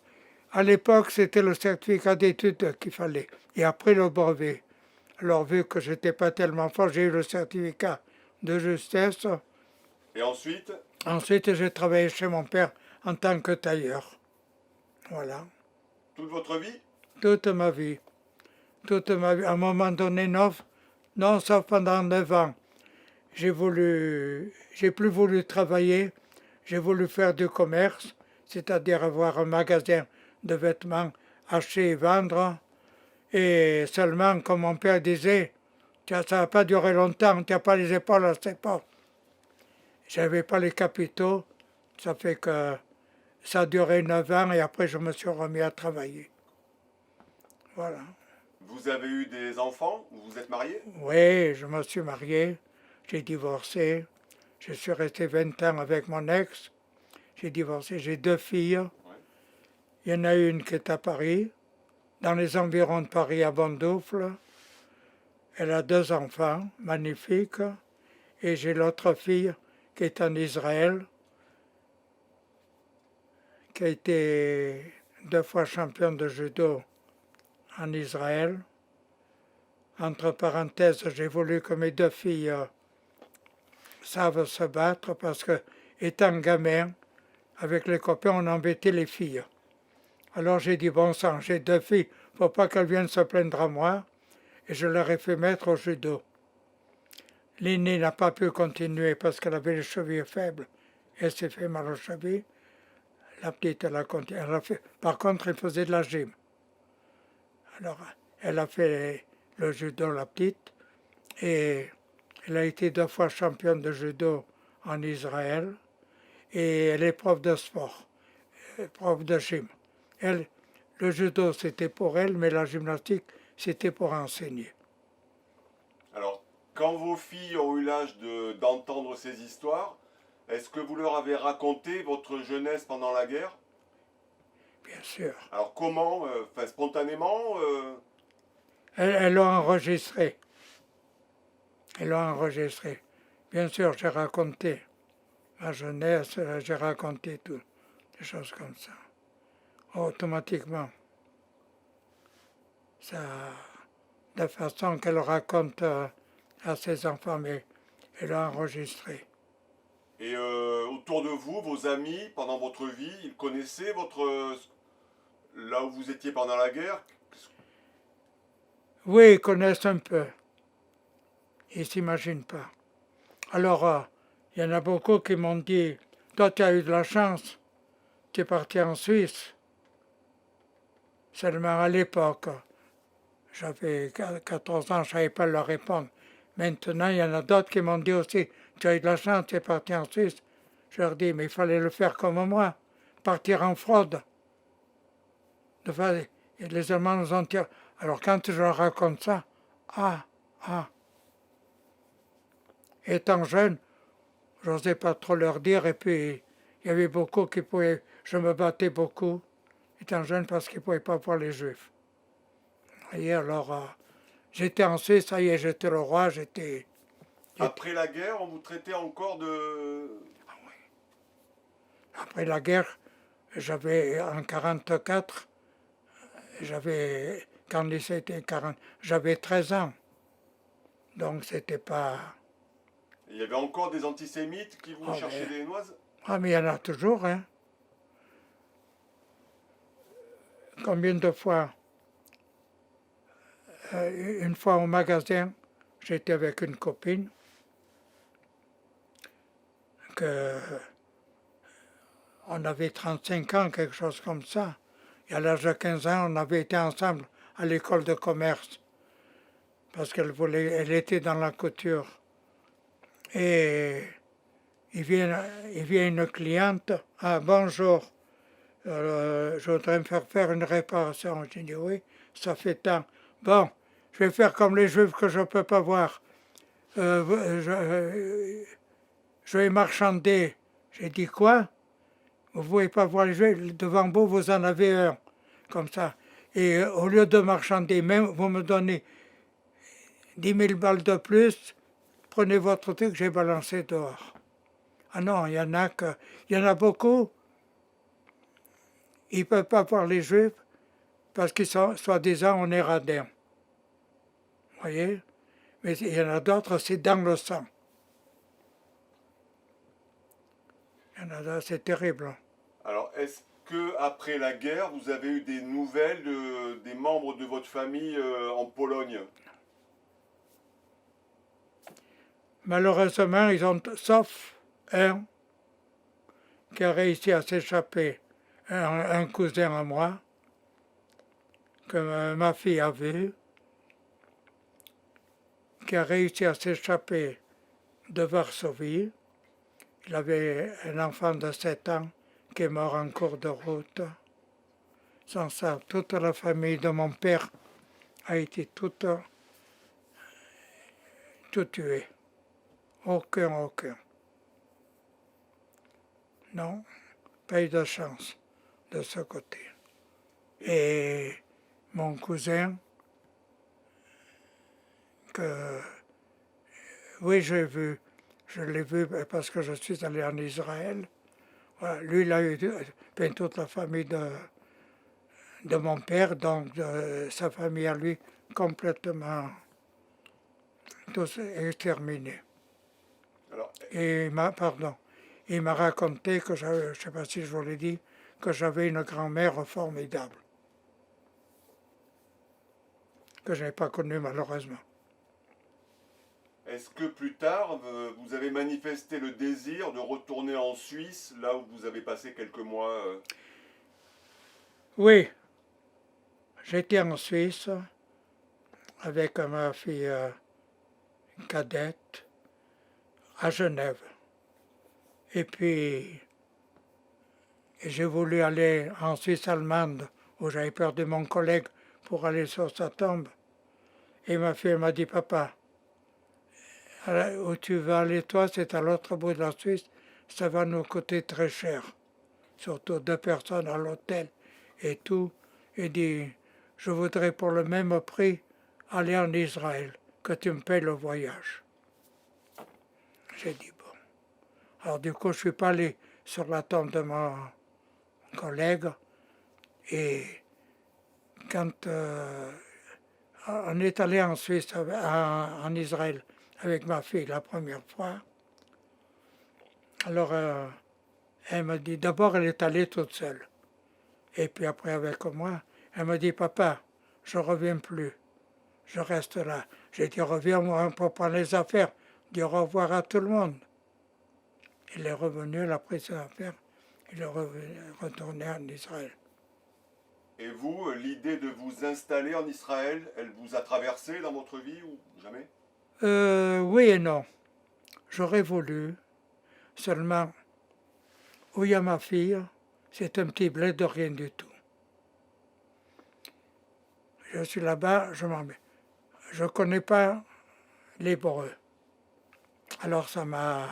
[SPEAKER 2] À l'époque, c'était le certificat d'études qu'il fallait. Et après le brevet. Alors, vu que j'étais pas tellement fort, j'ai eu le certificat de justesse.
[SPEAKER 1] Et ensuite?
[SPEAKER 2] Ensuite, j'ai travaillé chez mon père en tant que tailleur. Voilà.
[SPEAKER 1] Toute votre vie?
[SPEAKER 2] Toute ma vie. Toute ma vie. À un moment donné, non, sauf pendant 9 ans. J'ai plus voulu travailler. J'ai voulu faire du commerce, c'est-à-dire avoir un magasin de vêtements, acheter et vendre. Et seulement, comme mon père disait, ça ne va pas durer longtemps, tu n'as pas les épaules à cette époque. Je n'avais pas les capitaux, ça fait que ça a duré 9 ans et après je me suis remis à travailler. Voilà.
[SPEAKER 1] Vous avez eu des enfants? Vous vous êtes marié?
[SPEAKER 2] Oui, je me suis marié, j'ai divorcé, je suis resté 20 ans avec mon ex, j'ai divorcé, j'ai 2 filles.
[SPEAKER 1] Ouais.
[SPEAKER 2] Il y en a une qui est à Paris, dans les environs de Paris à Bondoufle. Elle a 2 enfants magnifiques. Et j'ai l'autre fille qui est en Israël, qui a été 2 fois championne de judo en Israël. Entre parenthèses, j'ai voulu que mes 2 filles savent se battre parce que, étant gamin, avec les copains, on embêtait les filles. Alors j'ai dit, bon sang, j'ai 2 filles, faut pas qu'elles viennent se plaindre à moi. Et je leur ai fait mettre au judo. L'aînée n'a pas pu continuer parce qu'elle avait les chevilles faibles. Elle s'est fait mal aux chevilles. La petite, elle a continué. Par contre, elle faisait de la gym. Alors, elle a fait le judo, la petite, et elle a été 2 fois championne de judo en Israël, et elle est prof de sport, prof de gym. Elle, le judo, c'était pour elle, mais la gymnastique, c'était pour enseigner.
[SPEAKER 1] Alors, quand vos filles ont eu l'âge d'entendre ces histoires, est-ce que vous leur avez raconté votre jeunesse pendant la guerre?
[SPEAKER 2] Bien sûr.
[SPEAKER 1] Alors comment? Spontanément?
[SPEAKER 2] Elles l'ont enregistré. Elles l'ont enregistré. Bien sûr, j'ai raconté ma jeunesse, j'ai raconté tout, des choses comme ça. Automatiquement. Ça, de façon qu'elle raconte à ses enfants, mais elle l'a enregistré.
[SPEAKER 1] Et autour de vous, vos amis, pendant votre vie, ils connaissaient là où vous étiez pendant la guerre?
[SPEAKER 2] Oui, ils connaissent un peu. Ils ne s'imaginent pas. Alors, il y en a beaucoup qui m'ont dit, toi tu as eu de la chance, tu es parti en Suisse. Seulement à l'époque, j'avais 14 ans, je ne savais pas leur répondre. Maintenant, il y en a d'autres qui m'ont dit aussi, tu as eu de la chance, tu es parti en Suisse. Je leur dis, mais il fallait le faire comme moi, partir en fraude. Et les Allemands nous ont tiré. Alors quand je leur raconte ça, ah, ah. Étant jeune, je n'osais pas trop leur dire, et puis il y avait beaucoup qui pouvaient. Je me battais beaucoup, étant jeune, parce qu'ils ne pouvaient pas voir les Juifs. Et alors, j'étais en Suisse, ça y est, j'étais le roi, j'étais.
[SPEAKER 1] Après la guerre, on vous traitait encore de...
[SPEAKER 2] Après la guerre, j'avais en 1944, quand le lycée était 40, j'avais 13 ans. Donc c'était pas.
[SPEAKER 1] Il y avait encore des antisémites qui vous cherchaient des noises?
[SPEAKER 2] Ah, mais il y en a toujours, hein. Combien de fois une fois au magasin, j'étais avec une copine, on avait 35 ans, quelque chose comme ça. Et à l'âge de 15 ans, on avait été ensemble à l'école de commerce, parce elle était dans la couture. Et il vient une cliente, ah bonjour, je voudrais me faire une réparation. J'ai dit oui, ça fait tant. Bon, je vais faire comme les juifs que je ne peux pas voir. Je vais marchander. J'ai dit quoi? Vous ne pouvez pas voir les juifs, devant vous, vous en avez un, comme ça. Et au lieu de marchander, même vous me donnez 10 000 balles de plus, prenez votre truc, j'ai balancé dehors. Ah non, il y en a beaucoup, ils ne peuvent pas voir les juifs parce qu'ils sont, soi-disant, on est radins. Vous voyez? Mais il y en a d'autres, c'est dans le sang. Il y en a d'autres, c'est terrible.
[SPEAKER 1] Alors, est-ce que après la guerre, vous avez eu des nouvelles des membres de votre famille en Pologne?
[SPEAKER 2] Malheureusement, sauf un qui a réussi à s'échapper, un cousin à moi, que ma fille a vu, qui a réussi à s'échapper de Varsovie. Il avait un enfant de 7 ans qui est mort en cours de route. Sans ça, toute la famille de mon père a été toute tuée. Aucun. Non, pas eu de chance de ce côté. Et mon cousin, que oui, je l'ai vu parce que je suis allé en Israël. Voilà, lui, il a eu toute la famille de mon père, donc sa famille à lui, complètement tous exterminés.
[SPEAKER 1] Alors,
[SPEAKER 2] Et il m'a raconté que je ne sais pas si je vous l'ai dit, que j'avais une grand-mère formidable, que je n'ai pas connue malheureusement.
[SPEAKER 1] est-ce que plus tard, vous avez manifesté le désir de retourner en Suisse, là où vous avez passé quelques mois
[SPEAKER 2] Oui, j'étais en Suisse avec ma fille cadette à Genève. Et puis, j'ai voulu aller en Suisse allemande, où j'avais perdu mon collègue, pour aller sur sa tombe. Et ma fille m'a dit, papa, où tu veux aller toi, c'est à l'autre bout de la Suisse, ça va nous coûter très cher. Surtout 2 personnes à l'hôtel et tout. Il dit, je voudrais pour le même prix aller en Israël, que tu me payes le voyage. J'ai dit, bon. Alors du coup, je suis pas allé sur la tombe de mon collègue. Et quand on est allé en Suisse, en Israël, avec ma fille la première fois, alors elle me dit, d'abord elle est allée toute seule. Et puis après avec moi, elle me dit, papa, je ne reviens plus, je reste là. J'ai dit, reviens moi pour prendre les affaires, dire au revoir à tout le monde. Il est revenu, elle a pris ses affaires, il est retourné en Israël.
[SPEAKER 1] et vous, l'idée de vous installer en Israël, elle vous a traversé dans votre vie ou jamais?
[SPEAKER 2] Oui et non. J'aurais voulu, seulement où il y a ma fille, c'est un petit bled de rien du tout. Je suis là-bas, je m'en mets. Je ne connais pas l'hébreu. Alors ça m'a...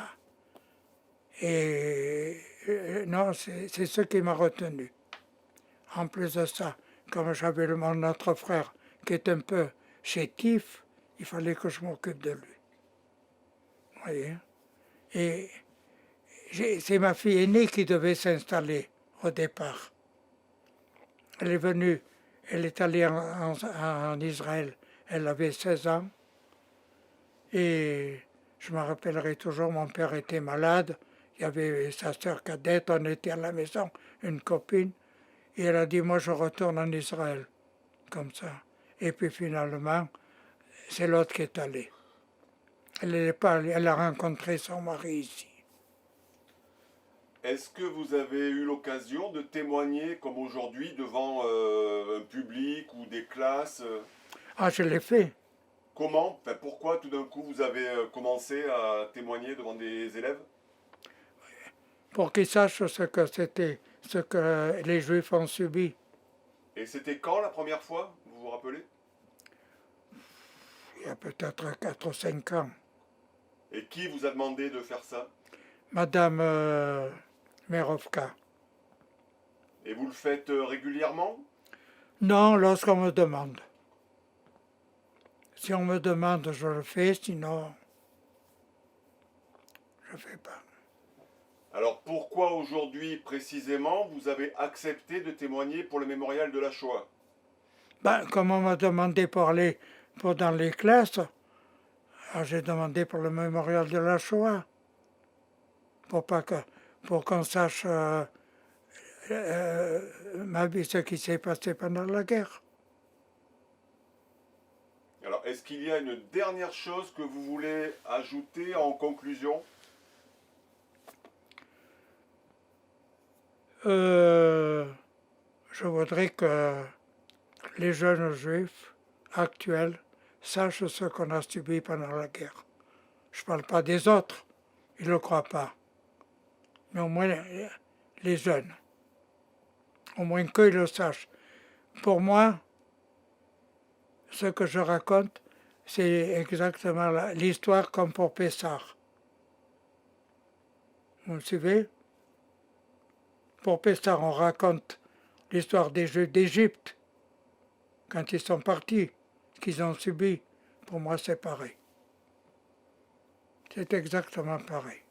[SPEAKER 2] Et non, c'est ce qui m'a retenu. En plus de ça, comme j'avais mon autre frère qui est un peu chétif, il fallait que je m'occupe de lui. Vous voyez? Et c'est ma fille aînée qui devait s'installer au départ. Elle est venue, elle est allée en Israël, elle avait 16 ans. Et je me rappellerai toujours, mon père était malade, il y avait sa sœur cadette, on était à la maison, une copine, et elle a dit, moi je retourne en Israël, comme ça. Et puis finalement, c'est l'autre qui est allée. Elle n'est pas allée, elle a rencontré son mari ici.
[SPEAKER 1] Est-ce que vous avez eu l'occasion de témoigner comme aujourd'hui devant un public ou des classes
[SPEAKER 2] Ah, je l'ai fait.
[SPEAKER 1] Comment, enfin, pourquoi tout d'un coup vous avez commencé à témoigner devant des élèves?
[SPEAKER 2] Pour qu'ils sachent ce que c'était, ce que les Juifs ont subi.
[SPEAKER 1] Et c'était quand la première fois, vous vous rappelez?
[SPEAKER 2] Il y a peut-être 4 ou 5 ans.
[SPEAKER 1] Et qui vous a demandé de faire ça?
[SPEAKER 2] Madame Merovka.
[SPEAKER 1] Et vous le faites régulièrement?
[SPEAKER 2] Non, lorsqu'on me demande. Si on me demande, je le fais, sinon, je ne fais pas.
[SPEAKER 1] Alors pourquoi aujourd'hui précisément vous avez accepté de témoigner pour le mémorial de la Shoah?
[SPEAKER 2] Ben, comme on m'a demandé pour aller dans les classes, j'ai demandé pour le mémorial de la Shoah, pour qu'on sache ma vie, ce qui s'est passé pendant la guerre.
[SPEAKER 1] Alors est-ce qu'il y a une dernière chose que vous voulez ajouter en conclusion?
[SPEAKER 2] Je voudrais que les jeunes juifs actuels sachent ce qu'on a subi pendant la guerre. Je ne parle pas des autres, ils ne le croient pas. Mais au moins les jeunes, au moins qu'ils le sachent. Pour moi, ce que je raconte, c'est exactement l'histoire comme pour Pessar. Vous me suivez? Pour Pessar, on raconte l'histoire des Juifs d'Égypte, quand ils sont partis, ce qu'ils ont subi. Pour moi, c'est pareil. C'est exactement pareil.